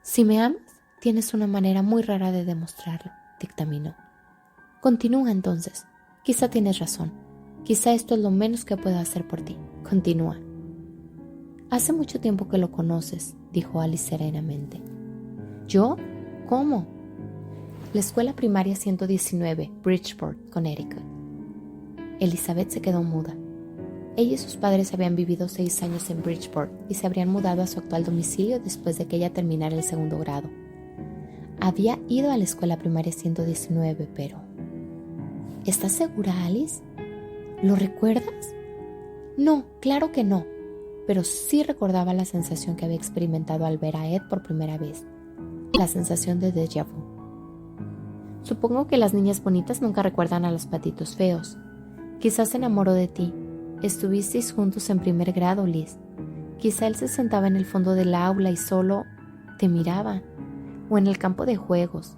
«Si me amas, tienes una manera muy rara de demostrarlo», dictaminó. «Continúa entonces. Quizá tienes razón. Quizá esto es lo menos que puedo hacer por ti. Continúa». «Hace mucho tiempo que lo conoces», dijo Alice serenamente. «¿Yo? ¿Cómo?» «La escuela primaria 119, Bridgeport, Connecticut». Elizabeth se quedó muda. Ella y sus padres habían vivido 6 años en Bridgeport y se habrían mudado a su actual domicilio después de que ella terminara el 2º grado. Había ido a la escuela primaria 119, pero... ¿Estás segura, Alice? ¿Lo recuerdas? No, claro que no, pero sí recordaba la sensación que había experimentado al ver a Ed por primera vez, la sensación de déjà vu. Supongo que las niñas bonitas nunca recuerdan a los patitos feos. Quizás se enamoró de ti. Estuvisteis juntos en 1er grado, Liz. Quizá él se sentaba en el fondo del aula y solo... te miraba. O en el campo de juegos.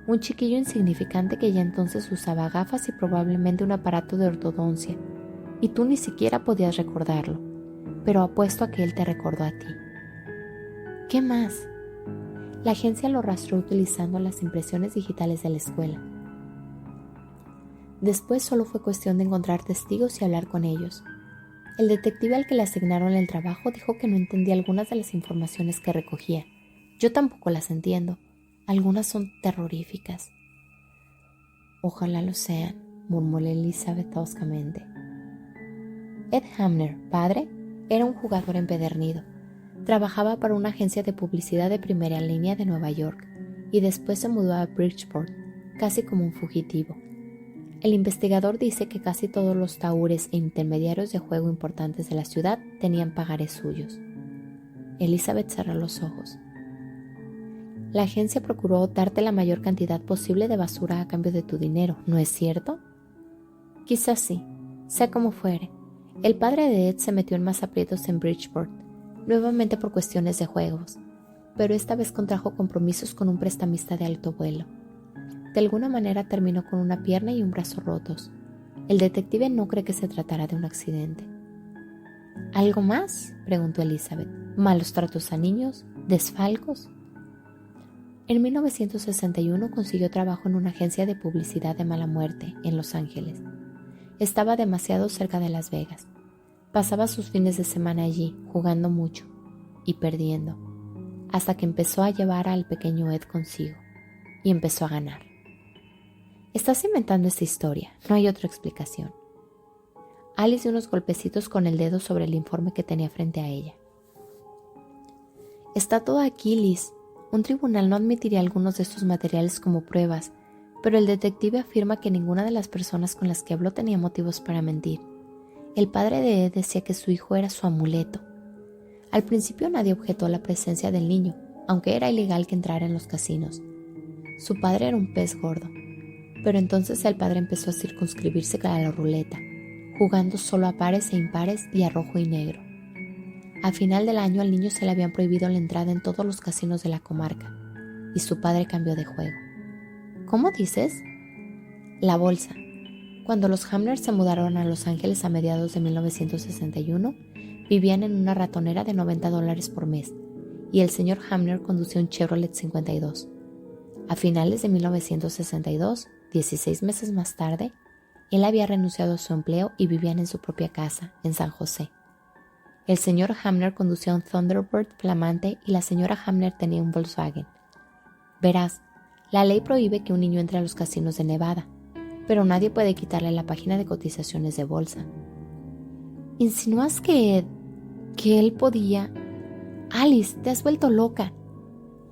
Un chiquillo insignificante que ya entonces usaba gafas y probablemente un aparato de ortodoncia. Y tú ni siquiera podías recordarlo. Pero apuesto a que él te recordó a ti. ¿Qué más? La agencia lo rastreó utilizando las impresiones digitales de la escuela. Después solo fue cuestión de encontrar testigos y hablar con ellos. El detective al que le asignaron el trabajo dijo que no entendía algunas de las informaciones que recogía. Yo tampoco las entiendo. Algunas son terroríficas. Ojalá lo sean, murmuró Elizabeth toscamente. Ed Hamner, padre, era un jugador empedernido. Trabajaba para una agencia de publicidad de primera línea de Nueva York y después se mudó a Bridgeport, casi como un fugitivo. El investigador dice que casi todos los tahúres e intermediarios de juego importantes de la ciudad tenían pagarés suyos. Elizabeth cerró los ojos. La agencia procuró darte la mayor cantidad posible de basura a cambio de tu dinero, ¿no es cierto? Quizás sí, sea como fuere. El padre de Ed se metió en más aprietos en Bridgeport, nuevamente por cuestiones de juegos, pero esta vez contrajo compromisos con un prestamista de alto vuelo. De alguna manera terminó con una pierna y un brazo rotos. El detective no cree que se tratara de un accidente. ¿Algo más?, preguntó Elizabeth. ¿Malos tratos a niños? ¿Desfalcos? En 1961 consiguió trabajo en una agencia de publicidad de mala muerte en Los Ángeles. Estaba demasiado cerca de Las Vegas. Pasaba sus fines de semana allí, jugando mucho y perdiendo, hasta que empezó a llevar al pequeño Ed consigo y empezó a ganar. Estás inventando esta historia, no hay otra explicación. Alice dio unos golpecitos con el dedo sobre el informe que tenía frente a ella. Está todo aquí, Liz. Un tribunal no admitiría algunos de estos materiales como pruebas, pero el detective afirma que ninguna de las personas con las que habló tenía motivos para mentir. El padre de Ed decía que su hijo era su amuleto. Al principio nadie objetó la presencia del niño, aunque era ilegal que entrara en los casinos. Su padre era un pez gordo, pero entonces el padre empezó a circunscribirse a la ruleta, jugando solo a pares e impares y a rojo y negro. Al final del año al niño se le habían prohibido la entrada en todos los casinos de la comarca, y su padre cambió de juego. ¿Cómo dices? La bolsa. Cuando los Hamner se mudaron a Los Ángeles a mediados de 1961, vivían en una ratonera de $90 por mes, y el señor Hamner conducía un Chevrolet 52. A finales de 1962, 16 meses más tarde, él había renunciado a su empleo y vivían en su propia casa, en San José. El señor Hamner conducía un Thunderbird flamante y la señora Hamner tenía un Volkswagen. Verás, la ley prohíbe que un niño entre a los casinos de Nevada, pero nadie puede quitarle la página de cotizaciones de bolsa. ¿Insinúas que él podía? Alice, te has vuelto loca.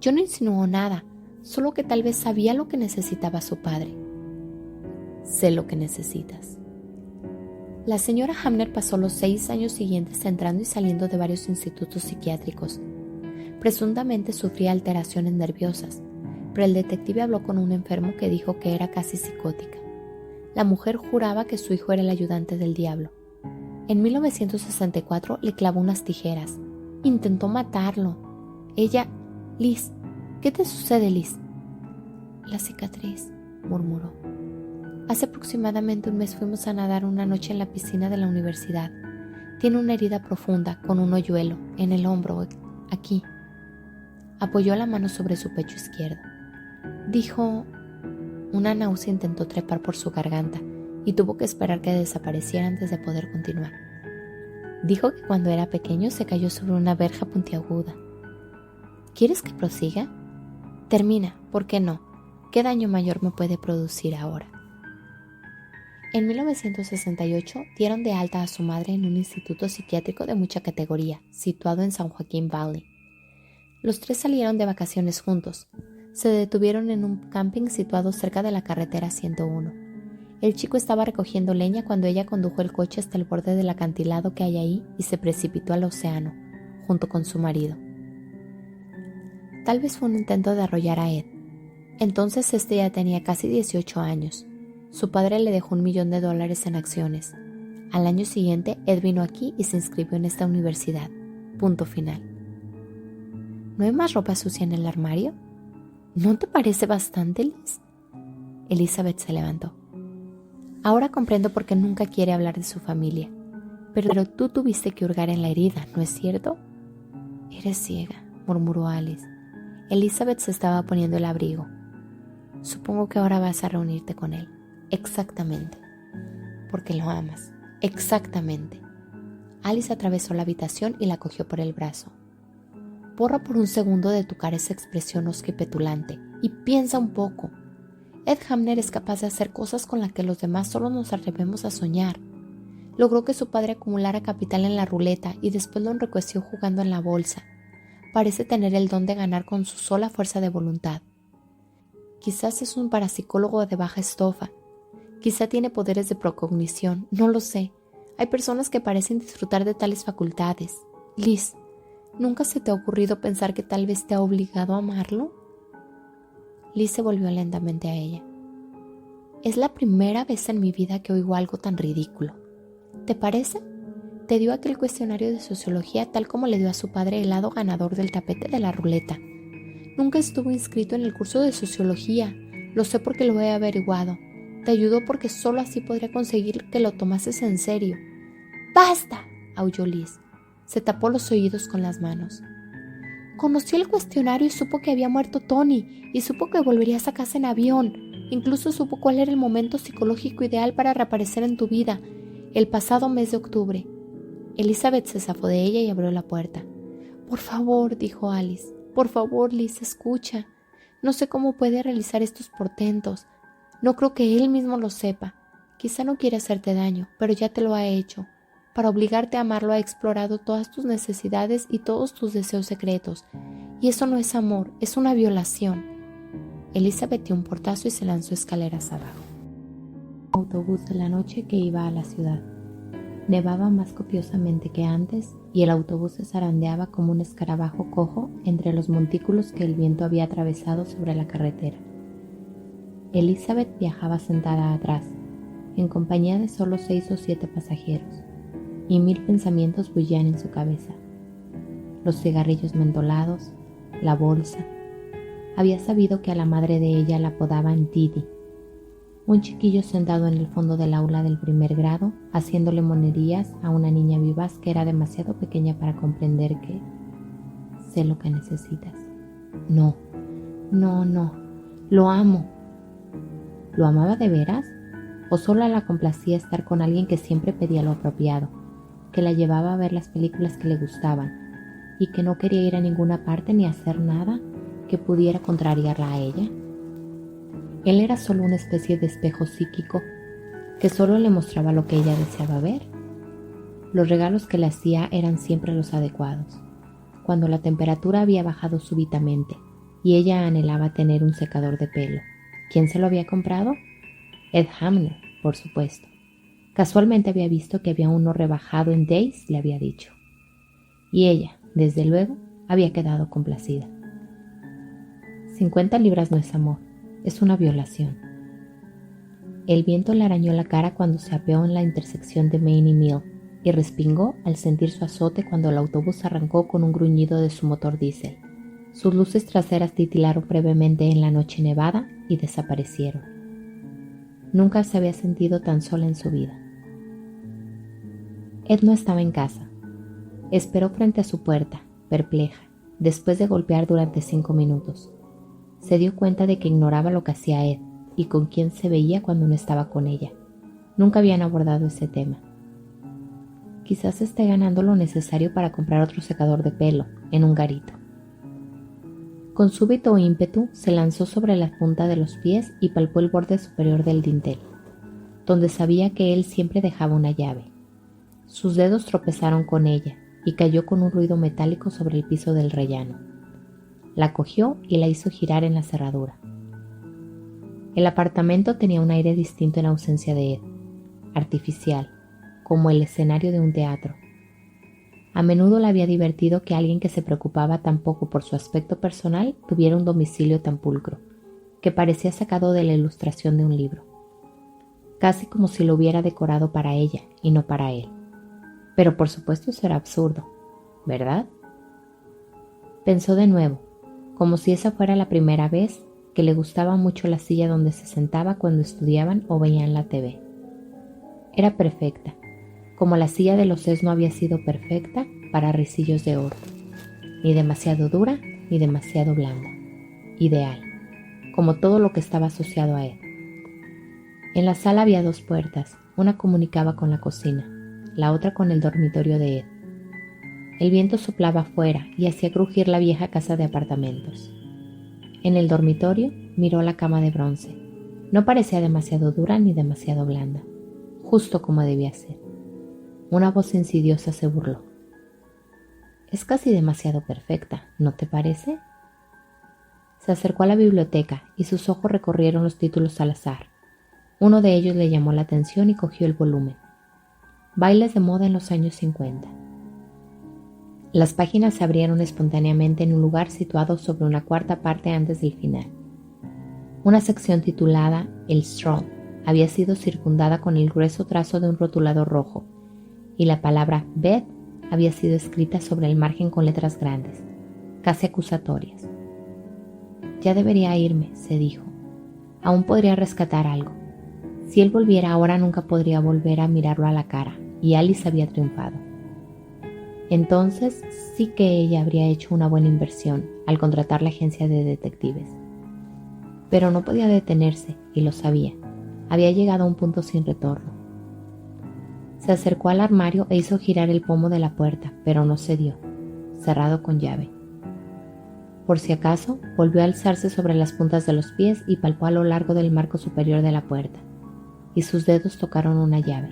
Yo no insinúo nada, solo que tal vez sabía lo que necesitaba su padre. Sé lo que necesitas. La señora Hamner pasó los 6 años siguientes entrando y saliendo de varios institutos psiquiátricos. Presuntamente sufría alteraciones nerviosas, pero el detective habló con un enfermo que dijo que era casi psicótica. La mujer juraba que su hijo era el ayudante del diablo. En 1964 le clavó unas tijeras. Intentó matarlo. Ella... Liz, ¿qué te sucede, Liz? La cicatriz, murmuró. Hace aproximadamente un mes fuimos a nadar una noche en la piscina de la universidad. Tiene una herida profunda con un hoyuelo en el hombro, aquí. Apoyó la mano sobre su pecho izquierdo. Dijo... Una náusea intentó trepar por su garganta y tuvo que esperar que desapareciera antes de poder continuar. Dijo que cuando era pequeño se cayó sobre una verja puntiaguda. ¿Quieres que prosiga? Termina, ¿por qué no? ¿Qué daño mayor me puede producir ahora? En 1968 dieron de alta a su madre en un instituto psiquiátrico de mucha categoría, situado en San Joaquín Valley. Los tres salieron de vacaciones juntos. Se detuvieron en un camping situado cerca de la carretera 101. El chico estaba recogiendo leña cuando ella condujo el coche hasta el borde del acantilado que hay ahí y se precipitó al océano, junto con su marido. Tal vez fue un intento de arrollar a Ed. Entonces este ya tenía casi 18 años. Su padre le dejó $1 millón en acciones. Al año siguiente, Ed vino aquí y se inscribió en esta universidad. Punto final. ¿No hay más ropa sucia en el armario? ¿No te parece bastante, Liz? Elizabeth se levantó. Ahora comprendo por qué nunca quiere hablar de su familia. Pero tú tuviste que hurgar en la herida, ¿no es cierto? Eres ciega, murmuró Alice. Elizabeth se estaba poniendo el abrigo. Supongo que ahora vas a reunirte con él. Exactamente. Porque lo amas. Exactamente. Alice atravesó la habitación y la cogió por el brazo. Borra por un segundo de tu cara esa expresión hosca y petulante y piensa un poco. Ed Hamner es capaz de hacer cosas con las que los demás solo nos atrevemos a soñar. Logró que su padre acumulara capital en la ruleta y después lo enriqueció jugando en la bolsa. Parece tener el don de ganar con su sola fuerza de voluntad. Quizás es un parapsicólogo de baja estofa. Quizá tiene poderes de procognición, no lo sé. Hay personas que parecen disfrutar de tales facultades. Liz, ¿nunca se te ha ocurrido pensar que tal vez te ha obligado a amarlo? Liz se volvió lentamente a ella. Es la primera vez en mi vida que oigo algo tan ridículo. ¿Te parece? Te dio aquel cuestionario de sociología tal como le dio a su padre el hado ganador del tapete de la ruleta. Nunca estuvo inscrito en el curso de sociología. Lo sé porque lo he averiguado. Te ayudó porque solo así podría conseguir que lo tomases en serio. ¡Basta!, aulló Liz. Se tapó los oídos con las manos. Conoció el cuestionario y supo que había muerto Tony, y supo que volverías a casa en avión. Incluso supo cuál era el momento psicológico ideal para reaparecer en tu vida, el pasado mes de octubre. Elizabeth se zafó de ella y abrió la puerta. Por favor, dijo Alice. Por favor, Liz, escucha. No sé cómo puede realizar estos portentos. No creo que él mismo lo sepa. Quizá no quiere hacerte daño, pero ya te lo ha hecho. Para obligarte a amarlo ha explorado todas tus necesidades y todos tus deseos secretos. Y eso no es amor, es una violación. Elizabeth dio un portazo y se lanzó escaleras abajo. Autobús de la noche que iba a la ciudad. Nevaba más copiosamente que antes y el autobús se zarandeaba como un escarabajo cojo entre los montículos que el viento había atravesado sobre la carretera. Elizabeth viajaba sentada atrás, en compañía de solo 6 o 7 pasajeros, y 1000 pensamientos bullían en su cabeza. Los cigarrillos mentolados, la bolsa. Había sabido que a la madre de ella la apodaban Didi, un chiquillo sentado en el fondo del aula del primer grado, haciéndole monerías a una niña vivaz que era demasiado pequeña para comprender que sé lo que necesitas. No, lo amo. ¿Lo amaba de veras? ¿O solo la complacía estar con alguien que siempre pedía lo apropiado, que la llevaba a ver las películas que le gustaban y que no quería ir a ninguna parte ni hacer nada que pudiera contrariarla a ella? Él era solo una especie de espejo psíquico que solo le mostraba lo que ella deseaba ver. Los regalos que le hacía eran siempre los adecuados. Cuando la temperatura había bajado súbitamente y ella anhelaba tener un secador de pelo, ¿quién se lo había comprado? Ed Hamner, por supuesto. Casualmente había visto que había uno rebajado en Days, le había dicho. Y ella, desde luego, había quedado complacida. 50 libras no es amor. Es una violación. El viento le arañó la cara cuando se apeó en la intersección de Main y Mill y respingó al sentir su azote cuando el autobús arrancó con un gruñido de su motor diésel. Sus luces traseras titilaron brevemente en la noche nevada y desaparecieron. Nunca se había sentido tan sola en su vida. Ed no estaba en casa. Esperó frente a su puerta, perpleja, después de golpear durante 5 minutos. Se dio cuenta de que ignoraba lo que hacía Ed y con quién se veía cuando no estaba con ella. Nunca habían abordado ese tema. Quizás esté ganando lo necesario para comprar otro secador de pelo en un garito. Con súbito ímpetu se lanzó sobre la punta de los pies y palpó el borde superior del dintel, donde sabía que él siempre dejaba una llave. Sus dedos tropezaron con ella y cayó con un ruido metálico sobre el piso del rellano. La cogió y la hizo girar en la cerradura. El apartamento tenía un aire distinto en ausencia de Ed, artificial, como el escenario de un teatro. A menudo le había divertido que alguien que se preocupaba tan poco por su aspecto personal tuviera un domicilio tan pulcro, que parecía sacado de la ilustración de un libro, casi como si lo hubiera decorado para ella y no para él. Pero por supuesto eso era absurdo, ¿verdad? Pensó de nuevo, como si esa fuera la primera vez, que le gustaba mucho la silla donde se sentaba cuando estudiaban o veían la TV. Era perfecta, como la silla de los Ces no había sido perfecta para Risillos de Oro, ni demasiado dura ni demasiado blanda. Ideal, como todo lo que estaba asociado a él. En la sala había 2 puertas, una comunicaba con la cocina, la otra con el dormitorio de Ed. El viento soplaba afuera y hacía crujir la vieja casa de apartamentos. En el dormitorio miró la cama de bronce. No parecía demasiado dura ni demasiado blanda, justo como debía ser. Una voz insidiosa se burló. «Es casi demasiado perfecta, ¿no te parece?» Se acercó a la biblioteca y sus ojos recorrieron los títulos al azar. Uno de ellos le llamó la atención y cogió el volumen. Bailes de moda en los años 50. Las páginas se abrieron espontáneamente en un lugar situado sobre una cuarta parte antes del final. Una sección titulada El Straw había sido circundada con el grueso trazo de un rotulador rojo y la palabra Beth había sido escrita sobre el margen con letras grandes, casi acusatorias. «Ya debería irme», se dijo. «Aún podría rescatar algo. Si él volviera ahora nunca podría volver a mirarlo a la cara», y Alice había triunfado. Entonces sí que ella habría hecho una buena inversión al contratar la agencia de detectives. Pero no podía detenerse, y lo sabía. Había llegado a un punto sin retorno. Se acercó al armario e hizo girar el pomo de la puerta, pero no cedió, cerrado con llave. Por si acaso, volvió a alzarse sobre las puntas de los pies y palpó a lo largo del marco superior de la puerta, y sus dedos tocaron una llave.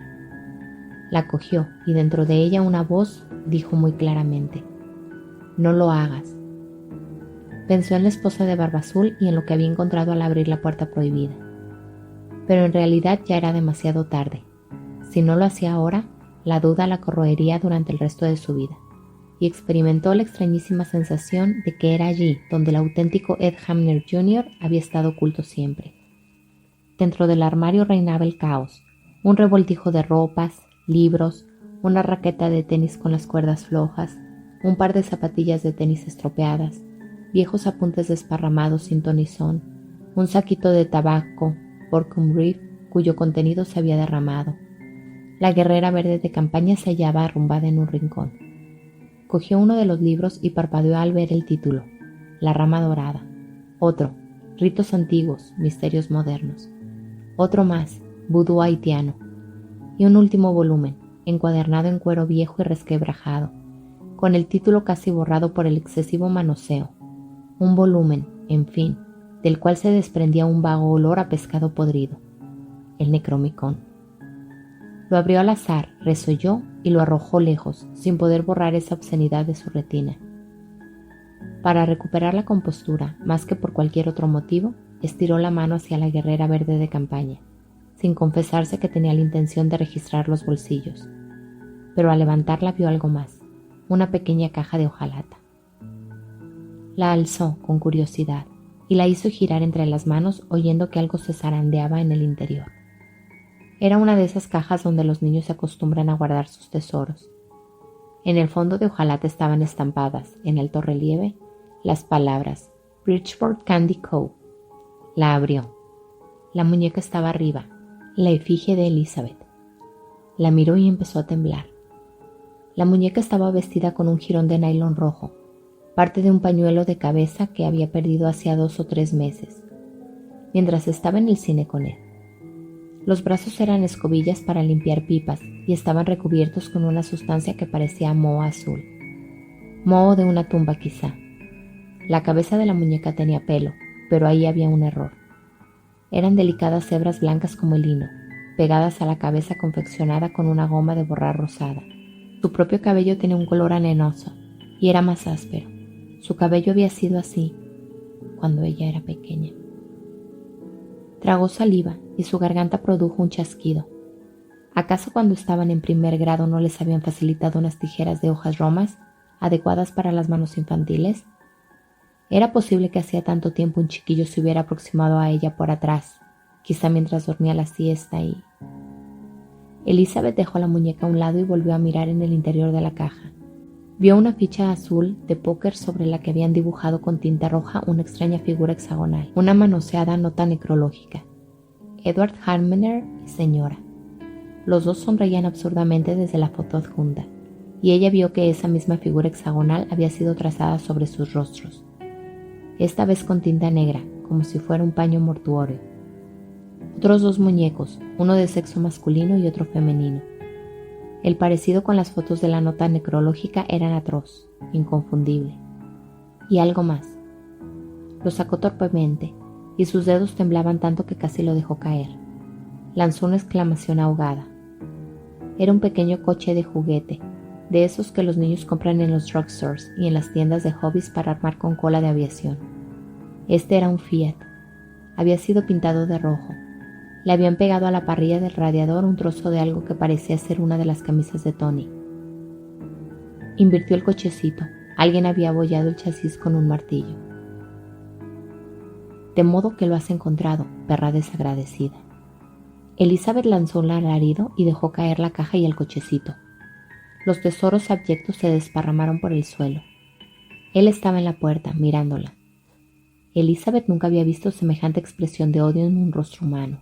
La cogió y dentro de ella una voz dijo muy claramente: «No lo hagas». Pensó en la esposa de Barba Azul y en lo que había encontrado al abrir la puerta prohibida. Pero en realidad ya era demasiado tarde. Si no lo hacía ahora, la duda la corroería durante el resto de su vida, y experimentó la extrañísima sensación de que era allí donde el auténtico Ed Hamner Jr. había estado oculto siempre. Dentro del armario reinaba el caos, un revoltijo de ropas, libros, una raqueta de tenis con las cuerdas flojas, un par de zapatillas de tenis estropeadas, viejos apuntes desparramados sin ton ni son, un saquito de tabaco, Borkum Reef, cuyo contenido se había derramado. La guerrera verde de campaña se hallaba arrumbada en un rincón. Cogió uno de los libros y parpadeó al ver el título, La rama dorada. Otro, Ritos antiguos, misterios modernos. Otro más, Vudú haitiano. Y un último volumen, encuadernado en cuero viejo y resquebrajado, con el título casi borrado por el excesivo manoseo. Un volumen, en fin, del cual se desprendía un vago olor a pescado podrido. El Necromicon. Lo abrió al azar, resolló y lo arrojó lejos, sin poder borrar esa obscenidad de su retina. Para recuperar la compostura, más que por cualquier otro motivo, estiró la mano hacia la guerrera verde de campaña, sin confesarse que tenía la intención de registrar los bolsillos. Pero al levantarla vio algo más, una pequeña caja de hojalata. La alzó con curiosidad y la hizo girar entre las manos oyendo que algo se zarandeaba en el interior. Era una de esas cajas donde los niños se acostumbran a guardar sus tesoros. En el fondo de hojalata estaban estampadas, en alto relieve, las palabras Bridgeport Candy Co. La abrió. La muñeca estaba arriba, la efigie de Elizabeth. La miró y empezó a temblar. La muñeca estaba vestida con un jirón de nylon rojo, parte de un pañuelo de cabeza que había perdido hacía 2 o 3 meses, mientras estaba en el cine con él. Los brazos eran escobillas para limpiar pipas y estaban recubiertos con una sustancia que parecía moho azul. Moho de una tumba quizá. La cabeza de la muñeca tenía pelo, pero ahí había un error. Eran delicadas hebras blancas como el lino, pegadas a la cabeza confeccionada con una goma de borrar rosada. Su propio cabello tenía un color arenoso y era más áspero. Su cabello había sido así cuando ella era pequeña. Tragó saliva y su garganta produjo un chasquido. ¿Acaso cuando estaban en primer grado no les habían facilitado unas tijeras de hojas romas adecuadas para las manos infantiles? Era posible que hacía tanto tiempo un chiquillo se hubiera aproximado a ella por atrás, quizá mientras dormía la siesta y... Elizabeth dejó la muñeca a un lado y volvió a mirar en el interior de la caja. Vio una ficha azul de póker sobre la que habían dibujado con tinta roja una extraña figura hexagonal, una manoseada nota necrológica. Edward Harmener y señora. Los dos sonreían absurdamente desde la foto adjunta, y ella vio que esa misma figura hexagonal había sido trazada sobre sus rostros, esta vez con tinta negra, como si fuera un paño mortuorio. Otros dos muñecos, uno de sexo masculino y otro femenino. El parecido con las fotos de la nota necrológica era atroz, inconfundible. Y algo más. Lo sacó torpemente, y sus dedos temblaban tanto que casi lo dejó caer. Lanzó una exclamación ahogada. Era un pequeño coche de juguete, de esos que los niños compran en los drugstores y en las tiendas de hobbies para armar con cola de aviación. Este era un Fiat. Había sido pintado de rojo. Le habían pegado a la parrilla del radiador un trozo de algo que parecía ser una de las camisas de Tony. Invirtió el cochecito. Alguien había abollado el chasis con un martillo. De modo que lo has encontrado, perra desagradecida. Elizabeth lanzó un alarido y dejó caer la caja y el cochecito. Los tesoros abyectos se desparramaron por el suelo. Él estaba en la puerta, mirándola. Elizabeth nunca había visto semejante expresión de odio en un rostro humano.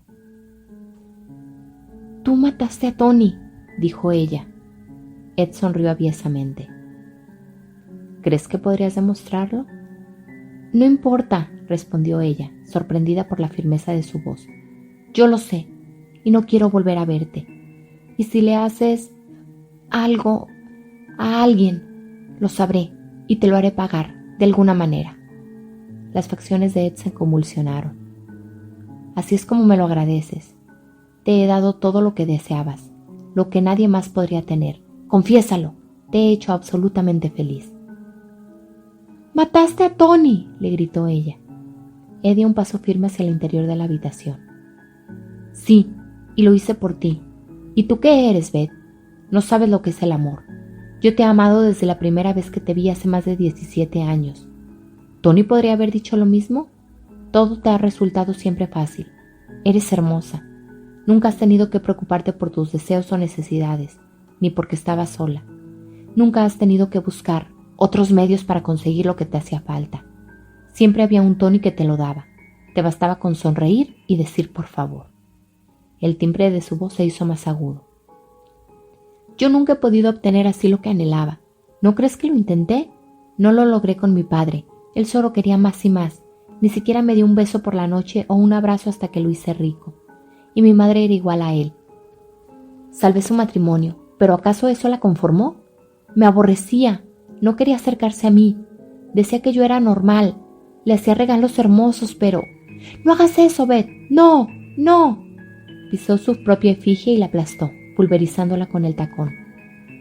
«Tú mataste a Tony», dijo ella. Ed sonrió aviesamente. «¿Crees que podrías demostrarlo?» «No importa», respondió ella, sorprendida por la firmeza de su voz. «Yo lo sé, y no quiero volver a verte. Y si le haces algo a alguien, lo sabré y te lo haré pagar, de alguna manera». Las facciones de Ed se convulsionaron. «Así es como me lo agradeces. Te he dado todo lo que deseabas, lo que nadie más podría tener. Confiésalo, te he hecho absolutamente feliz». «¡Mataste a Tony!», le gritó ella. Ed dio un paso firme hacia el interior de la habitación. «Sí, y lo hice por ti. ¿Y tú qué eres, Beth? No sabes lo que es el amor. Yo te he amado desde la primera vez que te vi hace más de 17 años. ¿Tony podría haber dicho lo mismo? Todo te ha resultado siempre fácil. Eres hermosa. Nunca has tenido que preocuparte por tus deseos o necesidades, ni porque estabas sola. Nunca has tenido que buscar otros medios para conseguir lo que te hacía falta. Siempre había un Tony que te lo daba. Te bastaba con sonreír y decir por favor». El timbre de su voz se hizo más agudo. «Yo nunca he podido obtener así lo que anhelaba. ¿No crees que lo intenté? No lo logré con mi padre. Él solo quería más y más. Ni siquiera me dio un beso por la noche o un abrazo hasta que lo hice rico. Y mi madre era igual a él. Salvé su matrimonio, pero ¿acaso eso la conformó? Me aborrecía. No quería acercarse a mí. Decía que yo era normal. Le hacía regalos hermosos, pero... «¡No hagas eso, Beth! ¡No! ¡No!». Pisó su propia efigie y la aplastó, pulverizándola con el tacón.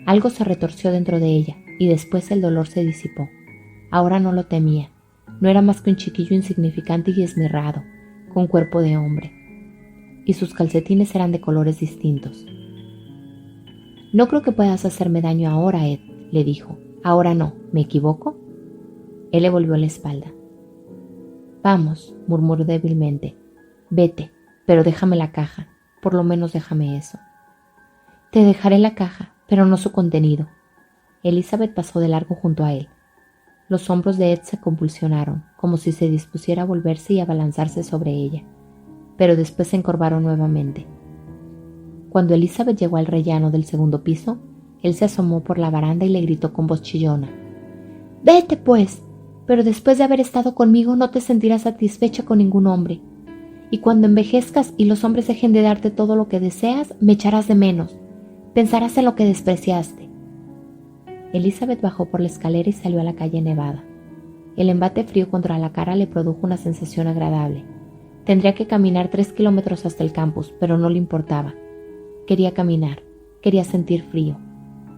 Algo se retorció dentro de ella, y después el dolor se disipó. Ahora no lo temía. No era más que un chiquillo insignificante y esmirrado, con cuerpo de hombre. Y sus calcetines eran de colores distintos. «No creo que puedas hacerme daño ahora, Ed», le dijo. «Ahora no, ¿me equivoco?». Él le volvió la espalda. «Vamos», murmuró débilmente. «Vete, pero déjame la caja. Por lo menos déjame eso». «Te dejaré la caja, pero no su contenido». Elizabeth pasó de largo junto a él. Los hombros de Ed se convulsionaron, como si se dispusiera a volverse y abalanzarse sobre ella, pero después se encorvaron nuevamente. Cuando Elizabeth llegó al rellano del segundo piso, él se asomó por la baranda y le gritó con voz chillona: «Vete, pues, pero después de haber estado conmigo no te sentirás satisfecha con ningún hombre. Y cuando envejezcas y los hombres dejen de darte todo lo que deseas, me echarás de menos. Pensarás en lo que despreciaste». Elizabeth bajó por la escalera y salió a la calle nevada. El embate frío contra la cara le produjo una sensación agradable. Tendría que caminar 3 kilómetros hasta el campus, pero no le importaba. Quería caminar, quería sentir frío,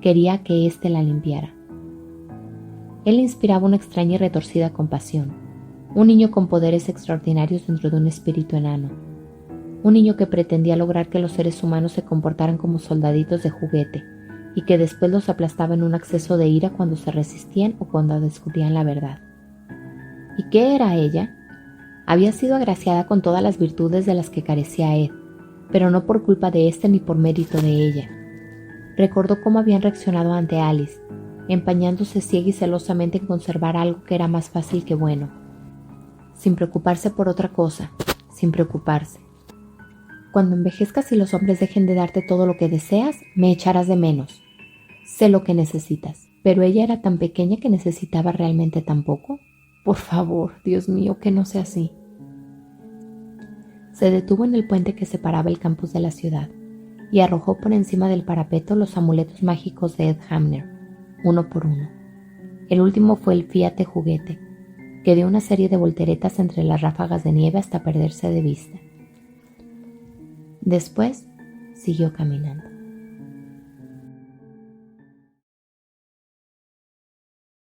quería que éste la limpiara. Él inspiraba una extraña y retorcida compasión. Un niño con poderes extraordinarios dentro de un espíritu enano. Un niño que pretendía lograr que los seres humanos se comportaran como soldaditos de juguete y que después los aplastaba en un acceso de ira cuando se resistían o cuando discutían la verdad. ¿Y qué era ella? Había sido agraciada con todas las virtudes de las que carecía Ed, pero no por culpa de éste ni por mérito de ella. Recordó cómo habían reaccionado ante Alice, empañándose ciega y celosamente en conservar algo que era más fácil que bueno, sin preocuparse por otra cosa, sin preocuparse. Cuando envejezcas y los hombres dejen de darte todo lo que deseas, me echarás de menos. Sé lo que necesitas. ¿Pero ella era tan pequeña que necesitaba realmente tan poco? Por favor, Dios mío, que no sea así. Se detuvo en el puente que separaba el campus de la ciudad y arrojó por encima del parapeto los amuletos mágicos de Ed Hamner, uno por uno. El último fue el Fiat juguete, que dio una serie de volteretas entre las ráfagas de nieve hasta perderse de vista. Después, siguió caminando.